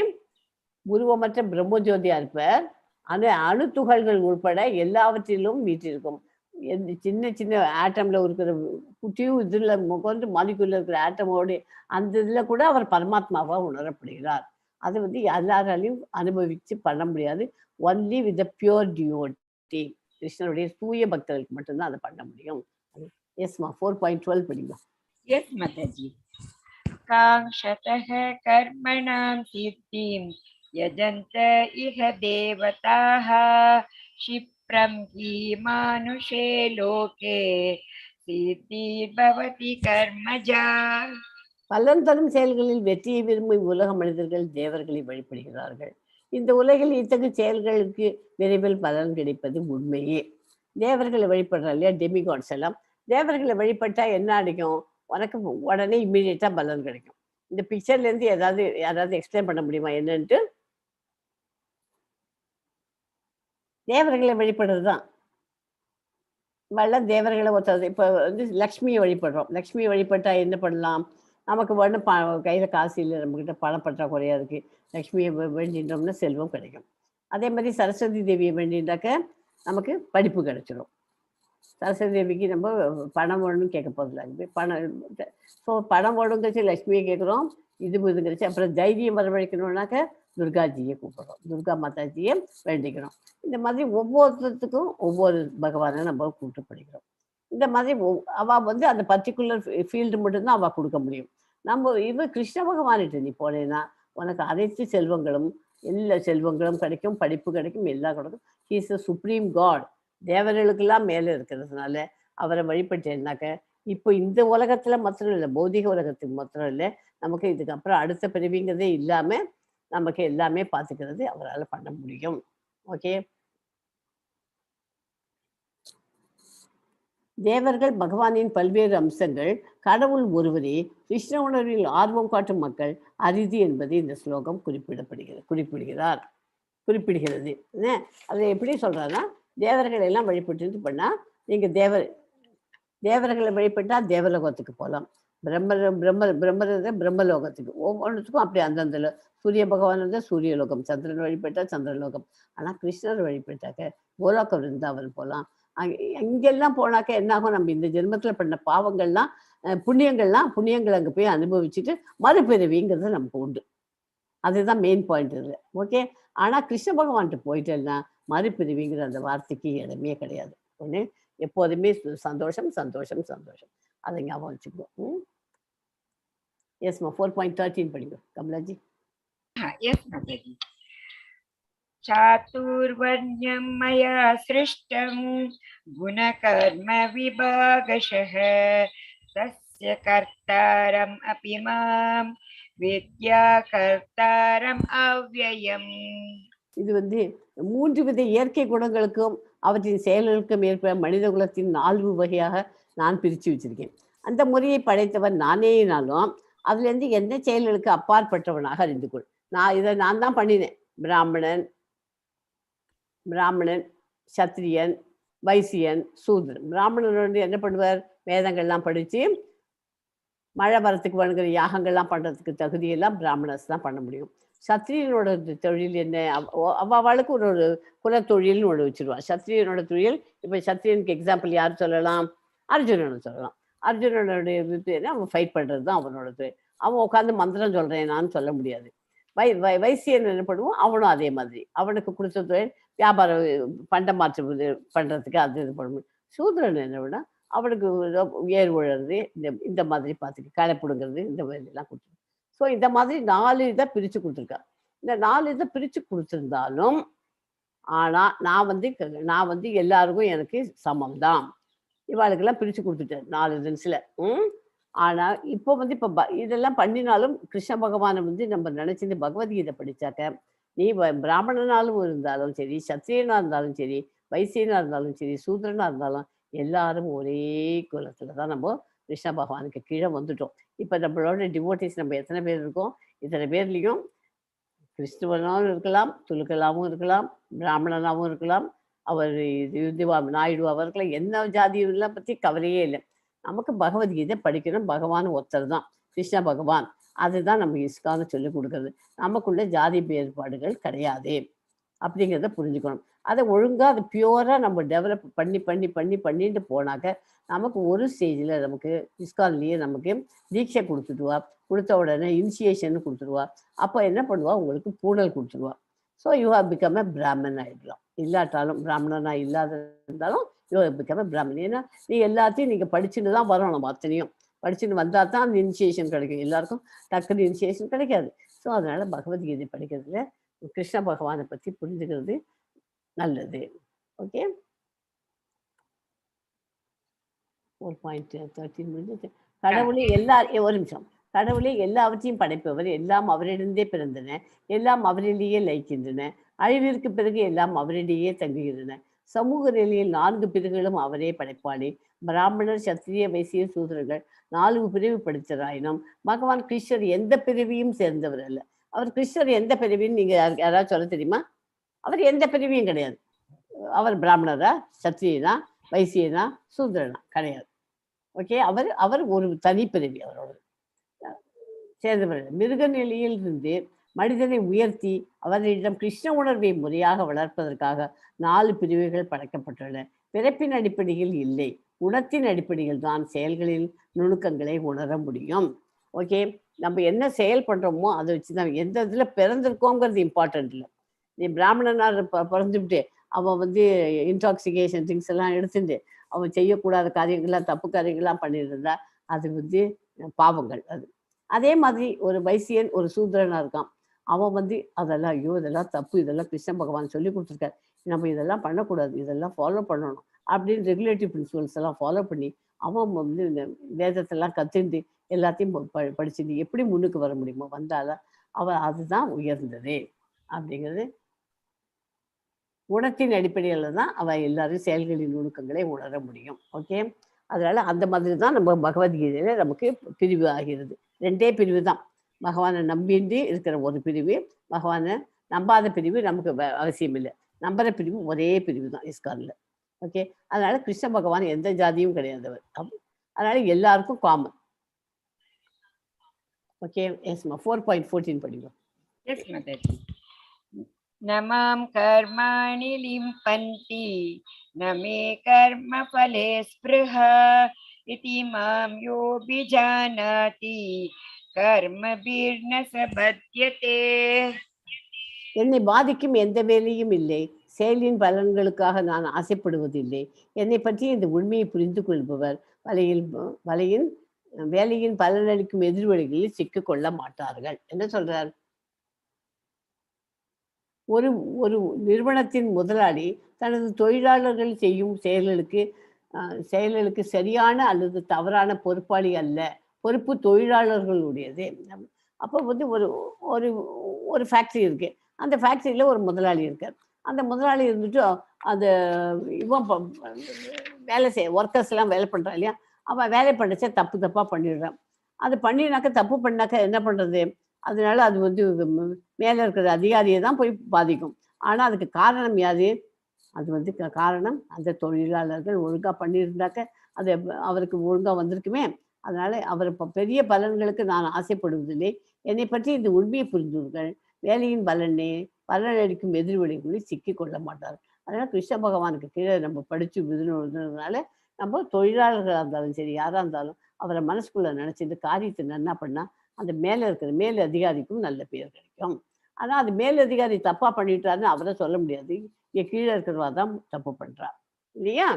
உருவமற்ற பிரம்மஜோதியா இருப்பார், அந்த அணுத்துகள்கள் உட்பட எல்லாவற்றிலும் வீற்றிருக்கும். சின்ன சின்ன ஆட்டம்ல இருக்கிற குட்டியும் இதுல முகந்து மாலிகுல இருக்கிற ஆட்டமோடு அந்த இதுல கூட அவர் பரமாத்மாவா உணரப்படுகிறார். அது வந்து எல்லாராலையும் அனுபவிச்சு பண்ண முடியாது. ஒன்லி வித் பியூர் டிவோட்டி, கிருஷ்ணருடைய தூய பக்தர்களுக்கு மட்டும்தான் அதை பண்ண முடியும். எஸ்மா 4.12 படிங்க. எஸ் மாதாஜி. காங்ஷதஹ கர்மணாம் சித்திம் யஜந்த இஹ தேவதாஹ க்ஷிப்ரம் ஹி மானுஷே லோகே சித்தி பவதி கர்மஜா. பலன் தரும் செயல்களில் வெற்றியை விரும்பும் உலக மனிதர்கள் தேவர்களை வழிபடுகிறார்கள். இந்த உலகில் இத்தகைய செயல்களுக்கு விரைவில் பலன் கிடைப்பது உண்மையே. தேவர்களை வழிபடுறா இல்லையா, டெமிகாட்ஸ் எல்லாம். தேவர்களை வழிபட்டா என்ன அடிக்கும், உனக்கு உடனே இம்மீடியட்டா பலன் கிடைக்கும். இந்த பிக்சர்ல இருந்து யாராவது எக்ஸ்பிளைன் பண்ண முடியுமா என்னன்ட்டு? தேவர்களை வழிபடுறதுதான். வெள்ளம் தேவர்களை ஒருத்தது. இப்போ வந்து லக்ஷ்மியை வழிபடுறோம். லக்ஷ்மியை வழிபட்டா என்ன பண்ணலாம், நமக்கு ஒன்றும் கையில் காசு இல்லை, நம்மக்கிட்ட பணம் பற்றாக்குறையா இருக்குது, லக்ஷ்மியை வேண்டின்றோம்னா செல்வம் கிடைக்கும். அதே மாதிரி சரஸ்வதி தேவியை வேண்டின்றாக்க நமக்கு படிப்பு கிடைச்சிடும். சரஸ்வதி தேவிக்கு நம்ம பணம் வேணும்னு கேட்க போதில்லை, பணம். ஸோ பணம் வேணுங்கிறச்சு லக்ஷ்மியை கேட்குறோம், இதுங்கிறச்சு. அப்புறம் தைரியம் வரவழைக்கணும்னாக்க துர்காஜியை கூப்பிடுறோம், துர்கா மாதாஜியை வேண்டிக்கிறோம். இந்த மாதிரி ஒவ்வொருத்தருக்கும் ஒவ்வொரு பகவானை நம்ம கூப்பிட்டு படிக்கிறோம். இந்த மாதிரி அவள் வந்து அந்த பர்டிகுலர் ஃபீல்டு மட்டும்தான் அவள் கொடுக்க முடியும். நம்ம கிருஷ்ண பகவான்கிட்ட நீ போனேன்னா உனக்கு அனைத்து செல்வங்களும், எல்லா செல்வங்களும் கிடைக்கும், படிப்பு கிடைக்கும், எல்லாம் கிடைக்கும். He is a supreme God. தேவர்களுக்கெல்லாம் மேலே இருக்கிறதுனால அவரை வழிபட்டேன்னாக்க இப்போ இந்த உலகத்துல மாத்திரம் இல்லை, பௌதிக உலகத்துக்கு மாத்திரம் இல்லை, நமக்கு இதுக்கப்புறம் அடுத்த பிறவிங்கிறதே இல்லாமல் நமக்கு எல்லாமே பார்த்துக்கிறது அவரால் பண்ண முடியும். ஓகே. தேவர்கள் பகவானின் பல்வேறு அம்சங்கள், கடவுள் ஒருவரே, கிருஷ்ண உணர்வில் ஆர்வம் காட்டும் மக்கள் அரிதி என்பதை இந்த ஸ்லோகம் குறிப்பிடுகிறது. அதை எப்படி சொல்றாருன்னா, தேவர்களை எல்லாம் வழிபட்டு பண்ணா நீங்க தேவர்களை வழிபட்டா தேவலோகத்துக்கு போகலாம், பிரம்மலோகத்துக்கு, ஒவ்வொன்றுத்துக்கும் அப்படி அந்தந்த. சூரிய பகவான் வந்து சூரியலோகம், சந்திரன் வழிபட்டா சந்திரலோகம். ஆனா கிருஷ்ணர் வழிபட்டாக்க கோலோக விருந்தாவன் போகலாம். இங்கெல்லாம் போனாக்க என்னாகும், நம்ம இந்த ஜென்மத்துல பண்ண பாவங்கள்லாம் புண்ணியங்கள் அங்கே போய் அனுபவிச்சுட்டு மறுபிறவிங்கிறது நமக்கு உண்டு. அதுதான் மெயின் பாயிண்ட் இதில். ஓகே. ஆனால் கிருஷ்ண பகவான்கிட்ட போயிட்டேன்னா மறுபிறவிங்கிற அந்த வார்த்தைக்கு இடமே கிடையாது. ஒன்று எப்போதுமே சந்தோஷம் சந்தோஷம் சந்தோஷம். அதை ஞாபகம் வச்சுக்கோ. எஸ்மா 4.13 படிங்க கமலாஜி. எஸ் மாதாஜி. चातुर्वर्ण्यं मया सृष्टं गुणकर्म विभागशः तस्य कर्तारम् अपि मां विद्या कर्तारम् अव्ययम्. இது வந்து 3 வித இயற்கை குணங்களுக்கும் அவற்றின் செயல்களுக்கும் ஏற்ப மனித குலத்தின் 4 வகையாக நான் பிரித்து வச்சிருக்கேன். அந்த முறையை படைத்தவன் நானேனாலும் அதுலேருந்து எந்த செயல்களுக்கு அப்பாற்பட்டவனாக அறிந்து கொள். நான் தான் பண்ணினேன். பிராமணன், சத்திரியன், வைசியன், சூத்ரன். பிராமணன் வந்து என்ன பண்ணுவார், வேதங்கள்லாம் படித்து மழை வரத்துக்கு வேணுங்கிற யாகங்கள்லாம் பண்ணுறதுக்கு தகுதியெல்லாம் பிராமணர்ஸ் தான் பண்ண முடியும். சத்திரியனோட தொழில் என்ன, அவளுக்கு ஒரு குலத்தொழில்னு ஒன்று வச்சுருவான். சத்திரியனோட தொழில், இப்போ சத்திரியனுக்கு எக்ஸாம்பிள் யார் சொல்லலாம், அர்ஜுனனை சொல்லலாம். அர்ஜுனனுடைய இது என்ன, அவன் ஃபைட் பண்ணுறது தான் அவனோட தொழில். அவன் உட்காந்து மந்திரம் சொல்கிறேன் நான் சொல்ல முடியாது. வைசியன் என்ன பண்ணுவோம், அவனும் அதே மாதிரி. அவனுக்கு கொடுத்த தொழில் வியாபாரம், பண்ட மாற்று பண்ணுறதுக்கு அது இது பண்ண முடியும். சூத்ரன் என்ன விட அவனுக்கு ஏர் உழறது, இந்த மாதிரி பார்த்துக்கு களை பிடுங்கிறது, இந்த வேலையெல்லாம் கொடுத்துருக்கு. ஸோ இந்த மாதிரி 4 இதை பிரித்து கொடுத்துருக்கா. இந்த 4 இதை பிரித்து கொடுத்துருந்தாலும் ஆனால் நான் வந்து எல்லாருக்கும் எனக்கு சமம் தான். இவாளுக்கெல்லாம் பிரித்து கொடுத்துட்டேன் 4 தினசில். ஆனால் இப்போ வந்து இதெல்லாம் பண்ணினாலும் கிருஷ்ண பகவானை வந்து நம்ம நினச்சிட்டு பகவத்கீதை படித்தாக்க, நீ பிராமணனாலும் இருந்தாலும் சரி, சத்திரியனாக இருந்தாலும் சரி, வைசியனாக இருந்தாலும் சரி, சூத்ரனாக இருந்தாலும் எல்லாரும் ஒரே குலத்தில் தான் நம்ம கிருஷ்ண பகவானுக்கு கீழே வந்துட்டோம். இப்போ நம்மளோட டிவோட்டிஸ் நம்ம எத்தனை பேர் இருக்கோம், இத்தனை பேர்லேயும் கிறிஸ்துவனாகவும் இருக்கலாம், துலுக்கலாகவும் இருக்கலாம், பிராமணனாகவும் இருக்கலாம், அவர் நாயுடு அவர்களை என்ன ஜாதியெல்லாம் பற்றி கவலையே இல்லை. நமக்கு பகவத்கீதை படிக்கணும், பகவான் ஒருத்தர் தான், கிருஷ்ண பகவான். அதுதான் நம்ம இஸ்கான சொல்லிக் கொடுக்குறது. நமக்குள்ள ஜாதி வேறுபாடுகள் கிடையாது அப்படிங்கிறத புரிஞ்சுக்கணும். அதை ஒழுங்காக அது பியூராக நம்ம டெவலப் பண்ணிட்டு போனாக்க நமக்கு ஒரு ஸ்டேஜில் நமக்கு இஸ்கான்லேயே நமக்கு தீட்சை கொடுத்துடுவா. கொடுத்த உடனே இனிஷியேஷன் கொடுத்துருவா. அப்போ என்ன பண்ணுவா, உங்களுக்கு பூணல் கொடுத்துருவா. So you have become a பிராமணன் ஆகிடலாம். இல்லாட்டாலும் பிராமணனாக இல்லாத இருந்தாலும் யூ ஹவ் பிகம் எ பிராமணன். ஏன்னா நீ எல்லாத்தையும் நீங்கள் படிச்சுட்டு தான் வரணும். நம்ம அத்தனையும் படிச்சுட்டு வந்தால் தான் அந்த இனிஷியேஷன் கிடைக்கும். எல்லாருக்கும் டக்குனு இனிஷியேஷன் கிடைக்காது. ஸோ அதனால் பகவத்கீதை படிக்கிறதுல கிருஷ்ண பகவானை பற்றி புரிஞ்சுக்கிறது நல்லது. ஓகே, 4.13 முடிஞ்சு. கடவுளே ஒரு நிமிஷம். கடவுளே எல்லாவற்றையும் படைப்பவர், எல்லாம் அவரிடந்தே பிறந்தன, எல்லாம் அவரிலேயே லயிக்கின்றன, அழிவிற்கு பிறகு எல்லாம் அவரிடையே தங்குகின்றன. சமூக நிலையில் 4 பிரிவுகளும் அவரே படைப்பாளி. பிராமணர், சத்திரிய, வைசிய, சூதரர்கள் 4 பிரிவு படித்தராயினும் பகவான் கிருஷ்ணர் எந்த பிரிவையும் சேர்ந்தவர் அல்ல. அவர் கிருஷ்ணர் எந்த பிரிவின்னு நீங்க யாராவது சொல்ல தெரியுமா? அவர் எந்த பிரிவையும் கிடையாது. அவர் பிராமணரா, சத்திரியனா, வைசியனா, சூதரனா கிடையாது. ஓகே, அவர் ஒரு தனி பிரிவி, அவரோட சேர்ந்தவர். மிருக நிலையில் இருந்து மனிதனை உயர்த்தி அவரிடம் கிருஷ்ண உணர்வை முறையாக வளர்ப்பதற்காக 4 பிரிவுகள் படைக்கப்பட்டுள்ளன. பிறப்பின் அடிப்படையில் இல்லை, குணத்தின் அடிப்படையில் தான் செயல்களில் நுணுக்கங்களை உணர முடியும். ஓகே, நம்ம என்ன செயல் பண்றோமோ அதை வச்சுதான் எந்த இதுல பிறந்திருக்கோங்கிறது இம்பார்ட்டன்ட் இல்லை. நீ பிராமணனாக பிறந்துவிட்டு அவன் இன்டாக்சிகேஷன் திங்ஸ் எல்லாம் எடுத்துட்டு அவன் செய்யக்கூடாத காரியங்கள்லாம், தப்பு காரியங்கள்லாம் பண்ணியிருந்தா அது பாவங்கள். அது அதே மாதிரி ஒரு வைசியன், ஒரு சூத்திரனா இருக்கான். அவன் அதெல்லாம் ஐயோ இதெல்லாம் தப்பு, இதெல்லாம் கிருஷ்ண பகவான் சொல்லி கொடுத்துருக்காரு, நம்ம இதெல்லாம் பண்ணக்கூடாது, இதெல்லாம் ஃபாலோ பண்ணணும் அப்படின்னு ரெகுலேட்டிவ் பிரின்சிபல்ஸ் எல்லாம் ஃபாலோ பண்ணி அவன் இந்த வேதத்தெல்லாம் கற்றுண்டு எல்லாத்தையும் படிச்சுட்டு எப்படி முன்னுக்கு வர முடியுமோ வந்தாலும் அவன் அதுதான் உயர்ந்தது அப்படிங்கிறது. குணத்தின் அடிப்படையில் தான் அவன் எல்லாரும் செயல்களின் நுணுக்கங்களை உணர முடியும். ஓகே, அதனால அந்த மாதிரி தான் நம்ம பகவத்கீதையில நமக்கு பிரிவு ஆகிறது. 2 பிரிவு தான். பகவானை நம்பிட்டு இருக்கிற ஒரு பிரிவு, பகவானை நம்பாத பிரிவு நமக்கு அவசியம் இல்லை. நம்புற பிரிவு ஒரே பிரிவு தான் இஸ்கான்ல. ஓகே, அதனால கிருஷ்ண பகவான் எந்த ஜாதியும் கிடையாதவர். அதனால எல்லாருக்கும் காமன். ஓகே, எஸ்மா 4.14 படிக்கும். Yes, Mataji. Namam karmani limpanti, name karma phale spruha, iti mam yo bijanati, karma birna sabhadyate. என்னை பாதிக்கும் எந்த வேலையும் இல்லை, செயலின் பலன்களுக்காக நான் ஆசைப்படுவதில்லை. என்னை பற்றி இந்த உண்மையை புரிந்து கொள்பவர் வேலையின் பலனளிக்கும் எதிர்வழிகளில் சிக்கிக் கொள்ள மாட்டார்கள். என்ன சொல்றார்? ஒரு நிறுவனத்தின் முதலாளி தனது தொழிலாளர்கள் செய்யும் செயல்களுக்கு சரியான அல்லது தவறான பொறுப்பாளி அல்ல, பொறுப்பு தொழிலாளர்களுடையது. அப்போ ஒரு ஃபேக்ட்ரி இருக்கு. அந்த ஃபேக்ட்ரியில் ஒரு முதலாளி இருக்கார். அந்த முதலாளி இருந்துட்டு அந்த வேலை ஒர்க்கர்ஸ் எல்லாம் வேலை பண்ணுறான் இல்லையா, அவன் வேலை பண்ணச்சா தப்பாக பண்ணிடுறான். அது பண்ணினாக்க தப்பு பண்ணாக்க என்ன பண்ணுறது? அதனால அது மேலே இருக்கிற அதிகாரியை தான் போய் பாதிக்கும். ஆனால் அதுக்கு காரணம் யாது? அது காரணம் அந்த தொழிலாளர்கள் ஒழுங்காக பண்ணியிருந்தாக்க அது அவருக்கு ஒழுங்காக வந்திருக்குமே. அதனால அவர் பெரிய பலன்களுக்கு நான் ஆசைப்படுவதில்லை. என்னை பற்றி இந்த உண்மையை புரிந்தவர்கள் வேலையின் பலனளிக்கும் எதிர்வழிகளில் சிக்கி கொள்ள மாட்டார். அதனால கிருஷ்ண பகவானுக்கு கீழே நம்ம படித்து விதுனால நம்ம தொழிலாளர்களாக இருந்தாலும் சரி, யாராக இருந்தாலும் அவரை மனசுக்குள்ள நினைச்சிட்டு காரியத்தை என்ன பண்ணா அந்த மேல் அதிகாரிக்கும் நல்ல பேர் கிடைக்கும். ஆனால் அது மேல் அதிகாரி தப்பா பண்ணிட்டாருன்னு அவரை சொல்ல முடியாது. கீழே இருக்கிறவா தான் தப்பு பண்றா இல்லையா?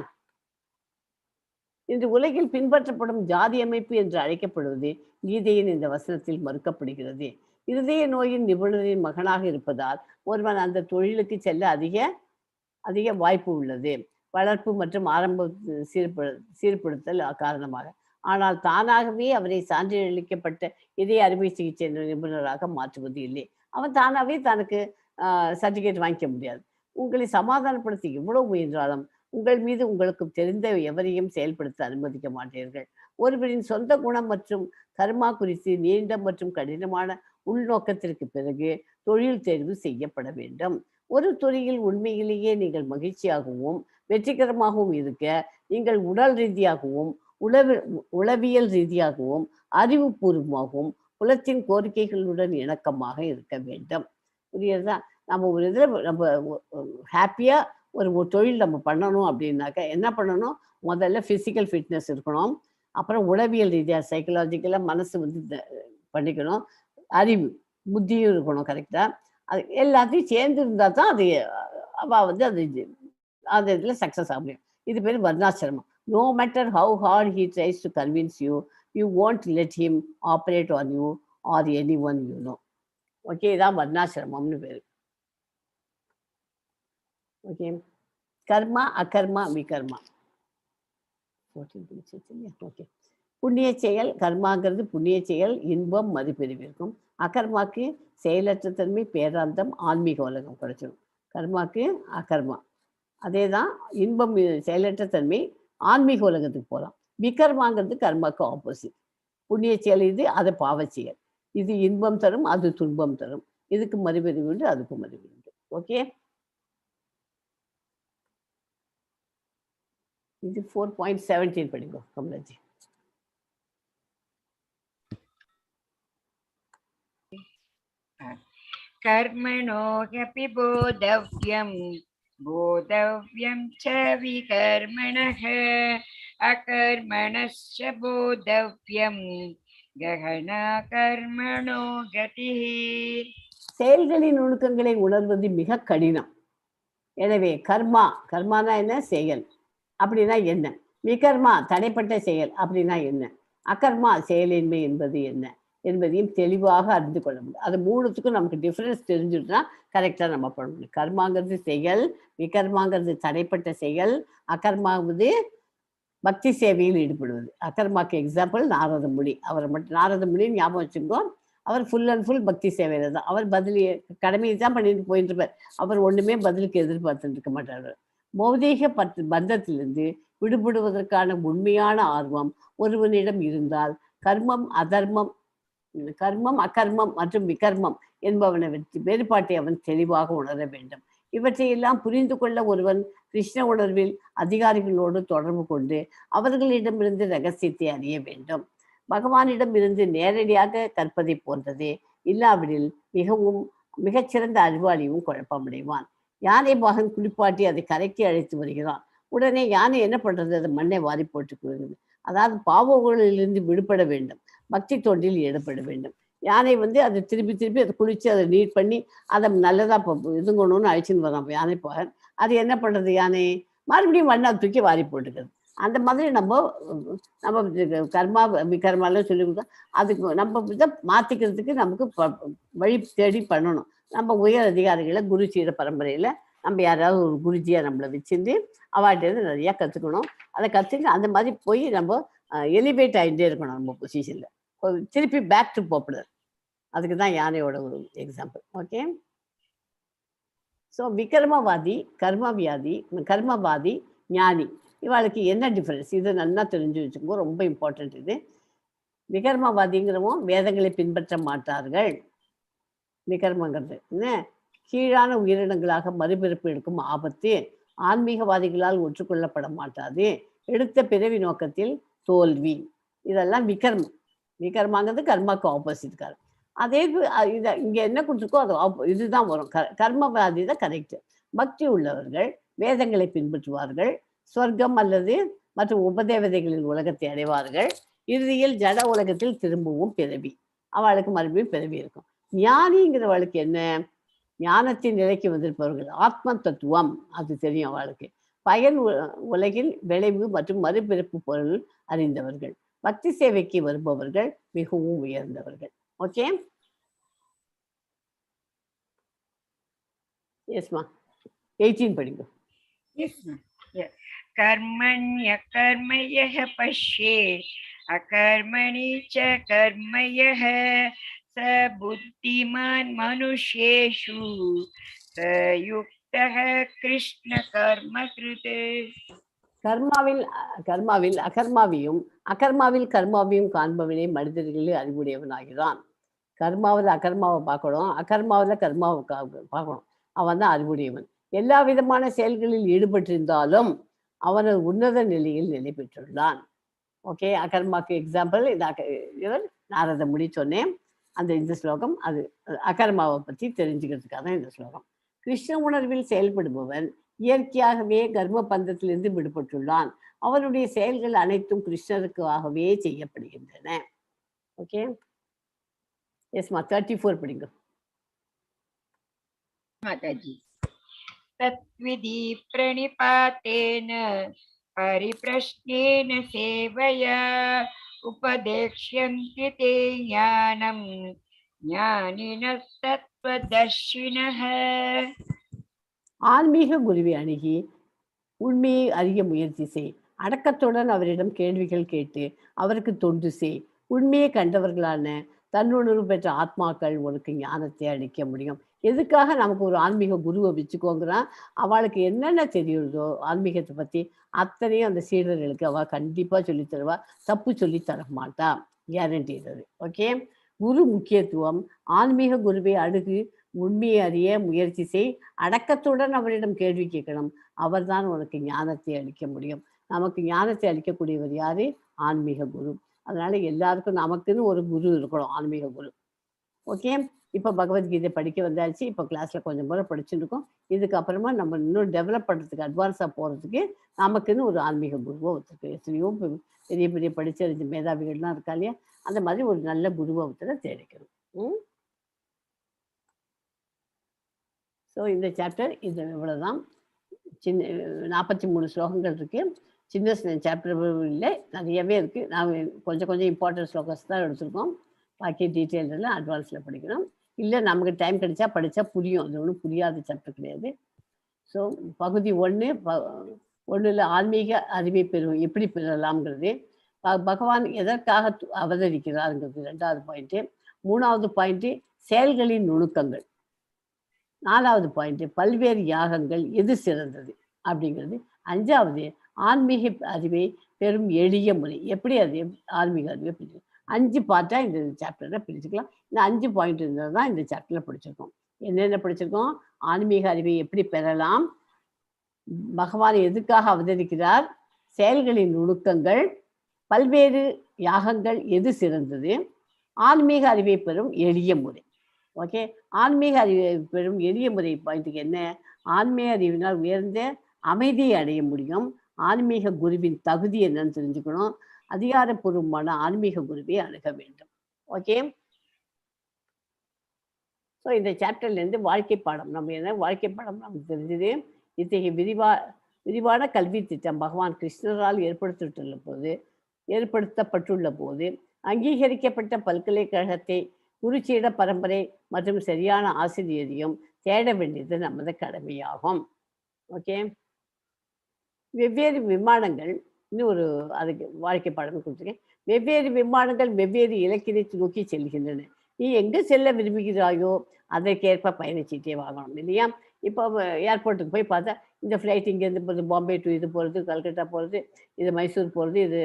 இன்று உலகில் பின்பற்றப்படும் ஜாதி அமைப்பு என்று அழைக்கப்படுவது கீதையின் இந்த வசனத்தில் மறுக்கப்படுகிறது. இருதய நோயின் நிபுணரின் மகனாக இருப்பதால் ஒருவன் அந்த தொழிலுக்கு செல்ல அதிக வாய்ப்பு உள்ளது, வளர்ப்பு மற்றும் ஆரம்ப சீர்படுத்தல் காரணமாக. ஆனால் தானாகவே அவரை சான்றிதழளிக்கப்பட்ட இதய அறுவை சிகிச்சை நிபுணராக மாற்றுவது இல்லை. அவன் தானாகவே தனக்கு சர்டிஃபிகேட் வாங்கிக்க முடியாது. உங்களை சமாதானப்படுத்தி எவ்வளவு முயன்றாலும் உங்கள் மீது உங்களுக்கு தெரிந்த எவரையும் செயல்படுத்த அனுமதிக்க மாட்டீர்கள். ஒருவரின் சொந்த குணம் மற்றும் கர்மா குறித்து நீண்ட மற்றும் கடினமான உள்நோக்கத்திற்கு பிறகு தொழில் தேர்வு செய்யப்பட வேண்டும். ஒரு துறையில் உண்மையிலேயே நீங்கள் மகிழ்ச்சியாகவும் வெற்றிகரமாகவும் இருக்க நீங்கள் உடல் ரீதியாகவும் உளவியல் ரீதியாகவும் அறிவுபூர்வமாகவும் புலத்தின் கோரிக்கைகளுடன் இணக்கமாக இருக்க வேண்டும். புரியுதா? நம்ம ஒரு இதில் நம்ம ஹாப்பியாக ஒரு தொழில் நம்ம பண்ணணும் அப்படின்னாக்க என்ன பண்ணணும்? முதல்ல ஃபிசிக்கல் ஃபிட்னஸ் இருக்கணும், அப்புறம் உளவியல் ரீதியாக சைக்கலாஜிக்கலாக மனசு வந்து பண்ணிக்கணும், அறிவு புத்தியும் இருக்கணும் கரெக்டாக. அது எல்லாத்தையும் சேர்ந்து இருந்தால் தான் அது அவள் வந்து அந்த இதில் சக்ஸஸ் ஆக முடியும். இது பேர் வர்ணாசிரமம். No matter how hard he tries to convince you, you won't let him operate on you or anyone you know. Okay, இதான் வர்ணாசிரமம்னு பேர். ஓகே, கர்மா அகர்மா விகர்மா. ஓகே, புண்ணிய செயல் கர்மாங்கிறது புண்ணிய செயல், இன்பம் மதிப்பெருவிருக்கும். அகர்மாக்கு செயலற்ற தன்மை, பேராந்தம், ஆன்மீக உலகம் கிடைச்சிடும். கர்மாக்கு அகர்மா அதே தான், இன்பம் செயலற்ற தன்மை, ஆன்மீக உலகத்துக்கு போகலாம். விகர்மாங்கிறது கர்மாக்கு ஆப்போசிட். புண்ணிய செயல் இது, அது பாவ செயல். இது இன்பம் தரும், அது துன்பம் தரும். இதுக்கு மறுபெறிவு உண்டு, அதுக்கு மறுபெறிவு உண்டு. ஓகே, இது 4.17 படிங்க கமலாஜி. कर्मणो ह्यपि बोधव्यं च विकर्मणः अकर्मणश्च बोधव्यं गहना कर्मणो गतिः. செயல்களின் நுணுக்கங்களை உணர்வது மிக கடினம். எனவே கர்மானா என்ன? செயல் அப்படின்னா என்ன? விகர்மா தடைப்பட்ட செயல் அப்படின்னா என்ன? அகர்மா செயலின்மை என்பது என்ன என்பதையும் தெளிவாக அறிந்து கொள்ள முடியும். அது மூணுத்துக்கும் நமக்கு டிஃப்ரென்ஸ் தெரிஞ்சுட்டுனா கரெக்டாக நம்ம பண்ண முடியும். கர்மாங்கிறது செயல், விகர்மாங்கிறது தடைப்பட்ட செயல், அகர்மாவது பக்தி சேவையில் ஈடுபடுவது. அகர்மாக்கு எக்ஸாம்பிள் நாரதமுனி. அவரை மட்டும் நாரதமுனின்னு ஞாபகம் வச்சுக்கோ. அவர் ஃபுல் அண்ட் ஃபுல் பக்தி சேவையில் தான். அவர் பதில் கடமையை தான் பண்ணிட்டு போயிட்டு இருப்பார். அவர் ஒன்றுமே பதிலுக்கு எதிர்பார்த்துட்டு இருக்க மாட்டார். பௌதீக பந்தத்திலிருந்து விடுபடுவதற்கான உண்மையான ஆர்வம் ஒருவனிடம் இருந்தால் கர்மம் அகர்மம் மற்றும் விகர்மம் என்பவனை வேறுபாட்டை அவன் தெளிவாக உணர வேண்டும். இவற்றையெல்லாம் புரிந்து கொள்ள ஒருவன் கிருஷ்ண உணர்வில் அதிகாரிகளோடு தொடர்பு கொண்டு அவர்களிடமிருந்து ரகசியத்தை அறிய வேண்டும். பகவானிடம் இருந்து நேரடியாக கற்பதை போன்றதே, இல்லாவிடில் மிகச்சிறந்த அறிவாளியும் குழப்பமடைவான். யானை பாகன் குளிப்பாட்டி அதை கரைக்கி அழைத்து வருகிறான். உடனே யானை என்ன பண்றது? அதை மண்ணை வாரி போட்டுக் கொள்கிறது. அதாவது பாவங்களிலிருந்து விடுபட வேண்டும், பக்தி தொண்டில் ஈடுபட வேண்டும். யானை வந்து அதை திருப்பி அதை குளிச்சு அதை நீட் பண்ணி அதை நல்லதா இதுங்கணும்னு அழைச்சின்னு வரான் யானை பாகன். அது என்ன பண்றது? யானை மறுபடியும் மண்ணை தூக்கி வாரி போட்டுக்கிறது. அந்த மாதிரி நம்ம கர்மா விகர்மாலாம் சொல்லி கொடுத்தா அதுக்கு நம்ம இதை மாற்றிக்கிறதுக்கு நமக்கு வழி தேடி பண்ணணும். நம்ம உயர் அதிகாரிகளை குருஜியோட பரம்பரையில் நம்ம யாராவது ஒரு குருஜியாக நம்மளை வச்சுருந்து அவாட்டேருந்து நிறையா கற்றுக்கணும். அதை கற்றுக்க அந்த மாதிரி போய் நம்ம எலிவேட் ஆகிட்டே இருக்கணும் நம்ம பொசிஷனில். திருப்பி பேக் டு போகக்கூடாது. அதுக்கு தான் யானையோட ஒரு எக்ஸாம்பிள். ஓகே, ஸோ விகர்மவாதி கர்மவாதி ஞானி இவாளுக்கு என்ன டிஃப்ரென்ஸ்? இதை நல்லா தெரிஞ்சு வச்சுக்கோ, ரொம்ப இம்பார்ட்டன்ட் இது. விகர்மவாதிங்கிறவங்க வேதங்களை பின்பற்ற மாட்டார்கள். விகர்மங்கிறது என்ன? கீழான உயிரினங்களாக மறுபிறப்பு எடுக்கும் ஆபத்து ஆன்மீகவாதிகளால் ஒற்றுக்கொள்ளப்பட மாட்டாது. எடுத்த பிறவி நோக்கத்தில் தோல்வி. இதெல்லாம் விகர்மாங்கிறது கர்மாக்கு ஆப்போசிட். அதே இதை இங்கே என்ன கொடுத்துருக்கோ அது இதுதான் வரும். கர்மவாதி தான் கரெக்டு. பக்தி உள்ளவர்கள் வேதங்களை பின்பற்றுவார்கள், சொர்க்கம் அல்லது மற்ற உபதேவதைகளின் உலகத்தை அடைவார்கள். இறுதியில் ஜட உலகத்தில் திரும்பவும் பிறவி, அவளுக்கு மறுபடியும் பிறவி இருக்கும். ஞானிங்கிறவளுக்கு என்ன? ஞானத்தின் நிலைக்கு வந்திருப்பவர்கள், ஆத்ம தத்துவம் அது தெரியும் அவளுக்கு. பயன் உலகில் விளைவு மற்றும் மறுபிறப்பு பொருள் அறிந்தவர்கள். பக்தி சேவைக்கு வருபவர்கள் மிகவும் உயர்ந்தவர்கள். ஓகே, எஸ்மா 18 படிங்க. कर्मण्य कर्मयः पश्ये अकर्मणि च कर्मयः स बुद्धिमान् मनुष्येषु स युक्तः कृष्ण कर्म कृते. கர்மாவில் அகர்மாவில் கர்மாவையும் காண்பவனே மனிதர்களில் அறிவுடையவனாகிறான். கர்மாவில் அகர்மாவை பார்க்கணும், அகர்மாவில் கர்மாவை பார்க்கணும். அவன் தான் அறிவுடையவன். எல்லா விதமான செயல்களில் ஈடுபட்டிருந்தாலும் அவனது உன்னத நிலையில் நிலை பெற்றுள்ளான். ஓகே, அகர்மாக்கு எக்ஸாம்பிள் இவர் நாரத முடி சொன்னேன். இந்த ஸ்லோகம் அது அகர்மாவை பற்றி தெரிஞ்சுக்கிறதுக்காக தான் இந்த ஸ்லோகம். கிருஷ்ண உணர்வில் செயல்படுபவன் இயற்கையாகவே கர்ம பந்தத்திலிருந்து விடுபட்டுள்ளான். அவனுடைய செயல்கள் அனைத்தும் கிருஷ்ணருக்காகவே செய்யப்படுகின்றன. ஓகே, எஸ்மா 34 படிங்க மாதாஜி. தத்விதி பிரணிபாத்தேன பரிப்ரஷ்னேன சேவயா உபதேக்ஷ்யந்தி தே ஞானம் ஞானினः தத்வதர்ஷினः. ஆன்மீக குருவை அணுகி உண்மையை அறிய முயற்சி செய். அடக்கத்துடன் அவரிடம் கேள்விகள் கேட்டு அவருக்கு தொண்டு செய். உண்மையை கண்டவர்களான தன்னுணர்வு பெற்ற ஆத்மாக்கள் உனக்கு ஞானத்தை அளிக்க முடியும். எதுக்காக நமக்கு ஒரு ஆன்மீக குருவை வச்சுக்கோங்கிறான்? அவளுக்கு என்னென்ன தெரியுதோ ஆன்மீகத்தை பற்றி அத்தனையும் அந்த சீடர்களுக்கு அவள் கண்டிப்பாக சொல்லித் தருவா. தப்பு சொல்லி தர மாட்டா, கேரண்டி இது. ஓகே, குரு முக்கியத்துவம். ஆன்மீக குருவை அணுகு உண்மையை அறிய முயற்சி செய். அடக்கத்துடன் அவரிடம் கேள்வி கேட்கணும். அவர்தான் உனக்கு ஞானத்தை அளிக்க முடியும். நமக்கு ஞானத்தை அளிக்கக்கூடியவர் யாரு? ஆன்மீக குரு. அதனால எல்லாருக்கும் நமக்குன்னு ஒரு குரு இருக்கணும், ஆன்மீக குரு. ஓகே, இப்போ பகவத்கீதை படிக்க வந்தாச்சு. இப்போ கிளாஸ்ல கொஞ்சம் முறை படிச்சுருக்கோம். இதுக்கப்புறமா நம்ம இன்னும் டெவலப் பண்ணுறதுக்கு, அட்வான்ஸாக போகிறதுக்கு நமக்குன்னு ஒரு ஆன்மீக குருவை ஒருத்தருக்கு, எத்தனையோ பெரிய பெரிய படிச்ச மேதாவிகள்லாம் இருக்கா இல்லையா, அந்த மாதிரி ஒரு நல்ல குருவை ஒருத்தரை தேடிக்கணும். ஸோ இந்த சாப்டர் இது இவ்வளோதான். சின்ன 43 ஸ்லோகங்கள் இருக்கு. சின்ன சாப்டர் இல்லை, நிறையவே இருக்குது. நான் கொஞ்சம் இம்பார்ட்டன்ட் ஸ்லோகஸ் தான் எடுத்திருக்கோம். பாக்கி டீட்டெயில் எல்லாம் அட்வான்ஸில் படிக்கணும். இல்லை நமக்கு டைம் கிடைச்சா படித்தா புரியும். அது ஒன்றும் புரியாத சாப்டர் கிடையாது. ஸோ பகுதி 1 ஆன்மீக அறிவை எப்படி பெறலாம்ங்கிறது, பகவான் எதற்காக அவதரிக்கிறாருங்கிறது 2வது பாயிண்ட்டு. 3வது பாயிண்ட்டு செயல்களின் நுணுக்கங்கள். 4வது பாயிண்ட் பல்வேறு யாகங்கள் எது சிறந்தது அப்படிங்கிறது. 5வது ஆன்மீக அறிவை பெரும் எளிய முறை. எப்படி அது ஆன்மீக அறிவை பிரிச்சு 5 பார்ட்டாக இந்த சாப்டரை பிரிச்சுக்கலாம். இந்த 5 பாயிண்ட் இருந்தது தான் இந்த சாப்டரில் படிச்சிருக்கோம். என்னென்ன படிச்சிருக்கோம்? ஆன்மீக அறிவை எப்படி பெறலாம், பகவான் எதுக்காக அவதரிக்கிறார், செயல்களின் நுணுக்கங்கள், பல்வேறு யாகங்கள் எது சிறந்தது, ஆன்மீக அறிவை பெறும் எளிய முறை. ஓகே, ஆன்மீக அறிவை பெறும் எளிய முறை பாயிண்ட்டுக்கு என்ன? ஆன்மீக அறிவினால் உயர்ந்த அமைதியை அடைய முடியும். ஆன்மீக குருவின் தகுதி என்னன்னு தெரிஞ்சுக்கணும். அதிகாரப்பூர்வமான ஆன்மீக குருவை அணுக வேண்டும். ஓகே, ஸோ இந்த சாப்டர்லேருந்து வாழ்க்கை பாடம் நம்ம என்ன வாழ்க்கை பாடம் நமக்கு தெரிஞ்சது. இத்தகைய விரிவான கல்வி திட்டம் பகவான் கிருஷ்ணரால் ஏற்படுத்தப்பட்டுள்ள போது அங்கீகரிக்கப்பட்ட பல்கலைக்கழகத்தை, குருச்சீட பரம்பரை மற்றும் சரியான ஆசிரியரையும் தேட வேண்டியது நமது கடமையாகும். ஓகே, வெவ்வேறு விமானங்கள், இன்னும் அதுக்கு வாழ்க்கை பாடம் கொடுத்துருக்கேன். வெவ்வேறு விமானங்கள் வெவ்வேறு இலக்கியத்தை நோக்கி செல்கின்றன. நீ எங்கே செல்ல விரும்புகிறாயோ அதற்கேற்ப பயணச்சீட்டே வாங்கணும் இல்லையா? இப்போ ஏர்போர்ட்டுக்கு போய் பார்த்தா இந்த ஃப்ளைட் இங்கேருந்து போகிறது, பாம்பே டு இது போகிறது, கல்கட்டா போகிறது, இது மைசூர் போகிறது, இது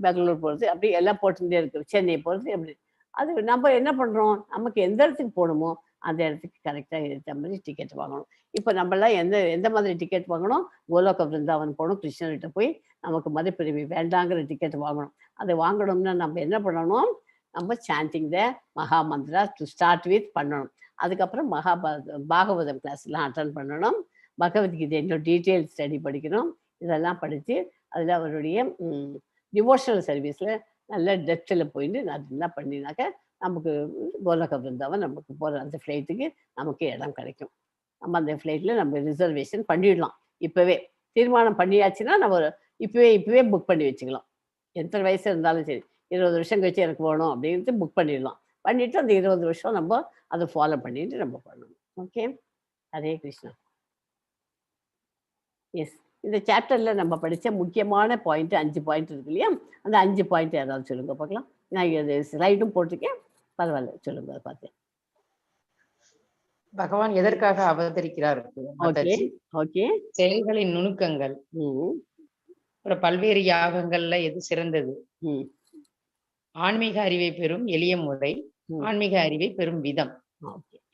பெங்களூர் போகிறது, அப்படி எல்லாம் போட்டுகிட்டே இருக்குது. சென்னை போகிறது, அப்படி. அது நம்ம என்ன பண்ணுறோம்? நமக்கு எந்த இடத்துக்கு போகணுமோ அந்த இடத்துக்கு கரெக்டாக ஏற்ற மாதிரி டிக்கெட் வாங்கணும். இப்போ நம்மளாம் எந்த மாதிரி டிக்கெட் வாங்கணும்? கோலோக பிருந்தாவன் போகணும், கிருஷ்ணர்கிட்ட போய் நமக்கு மறுபிறவி வேண்டாங்கிற டிக்கெட் வாங்கணும். அதை வாங்கணும்னா நம்ம என்ன பண்ணணும்? நம்ம சாண்டிங் த மகா மந்திரா டு ஸ்டார்ட் வித் பண்ணணும். அதுக்கப்புறம் பாகவதம் கிளாஸ்லாம் அட்டன் பண்ணணும். பகவத்கீதை இன்னும் டீட்டெயில் ஸ்டடி படிக்கணும். இதெல்லாம் படித்து அதில் அவருடைய டிவோஷனல் சர்வீஸில் நல்ல டெப்த்தில் போயிட்டு நல்லா பண்ணினாக்க நமக்கு கோலோக பிருந்தாவன் நமக்கு போகிற அந்த ஃப்ளைட்டுக்கு நமக்கு இடம் கிடைக்கும். நம்ம அந்த ஃப்ளைட்டில் நம்ம ரிசர்வேஷன் பண்ணிடலாம். இப்போவே தீர்மானம் பண்ணியாச்சுன்னா நம்ம இப்போவே புக் பண்ணி வச்சுக்கலாம். எத்தனை வயசு இருந்தாலும் சரி, 20 வருஷம் கழிச்சு எனக்கு போகணும் அப்படின்ட்டு புக் பண்ணிடலாம். பண்ணிவிட்டு அந்த 20 வருஷம் நம்ம அதை ஃபாலோ பண்ணிட்டு நம்ம பண்ணணும். ஓகே, ஹரே கிருஷ்ணா. எஸ், இந்த சாப்டரில் நம்ம படித்த முக்கியமான பாயிண்ட் 5 பாயிண்ட் இருக்கு இல்லையா? அந்த 5 பாயிண்ட் ஏதாவது சொல்லுங்க பார்க்கலாம். நான் இது ஸ்லைடும் போட்டிருக்கேன், பரவாயில்ல சொல்லுங்க. அதை பார்த்தேன். பகவான் எதற்காக அவதரிக்கிறார்? ஓகே ஓகே, செயல்களின் நுணுக்கங்கள், அப்புறம் பல்வேறு யாகங்கள்ல எது சிறந்தது, ஆன்மீக அறிவை பெறும் எளிய முறை, ஆன்மீக அறிவை பெறும் விதம்,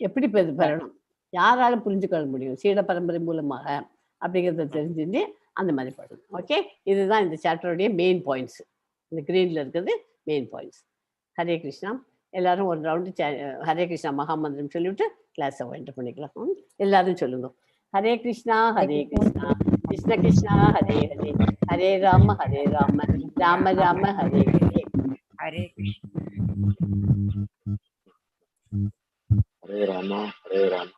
எப்படி பெறணும், யாரால புரிஞ்சுக்கொள்ள முடியும் சீட பரம்பரை மூலமாக அப்படிங்கிறத தெரிஞ்சுட்டு அந்த மாதிரி பாடணும். ஓகே, இதுதான் இந்த சாப்டருடைய மெயின் பாயிண்ட்ஸ். இந்த கிரீன்ல இருக்கிறது மெயின் பாயிண்ட்ஸ். ஹரே கிருஷ்ணா. எல்லாரும் ஒரு ரவுண்டு ஹரே கிருஷ்ணா மகாமந்திரம் சொல்லிவிட்டு கிளாஸை என்டர் பண்ணிக்கலாம். எல்லாரும் சொல்லுங்க. ஹரே கிருஷ்ணா ஹரே கிருஷ்ணா கிருஷ்ண கிருஷ்ணா ஹரே ஹரே ஹரே ராம ராம ராம ஹரே ஹரே. ஹரே கிருஷ்ணா. ஹரே ராமா ஹரே ராமா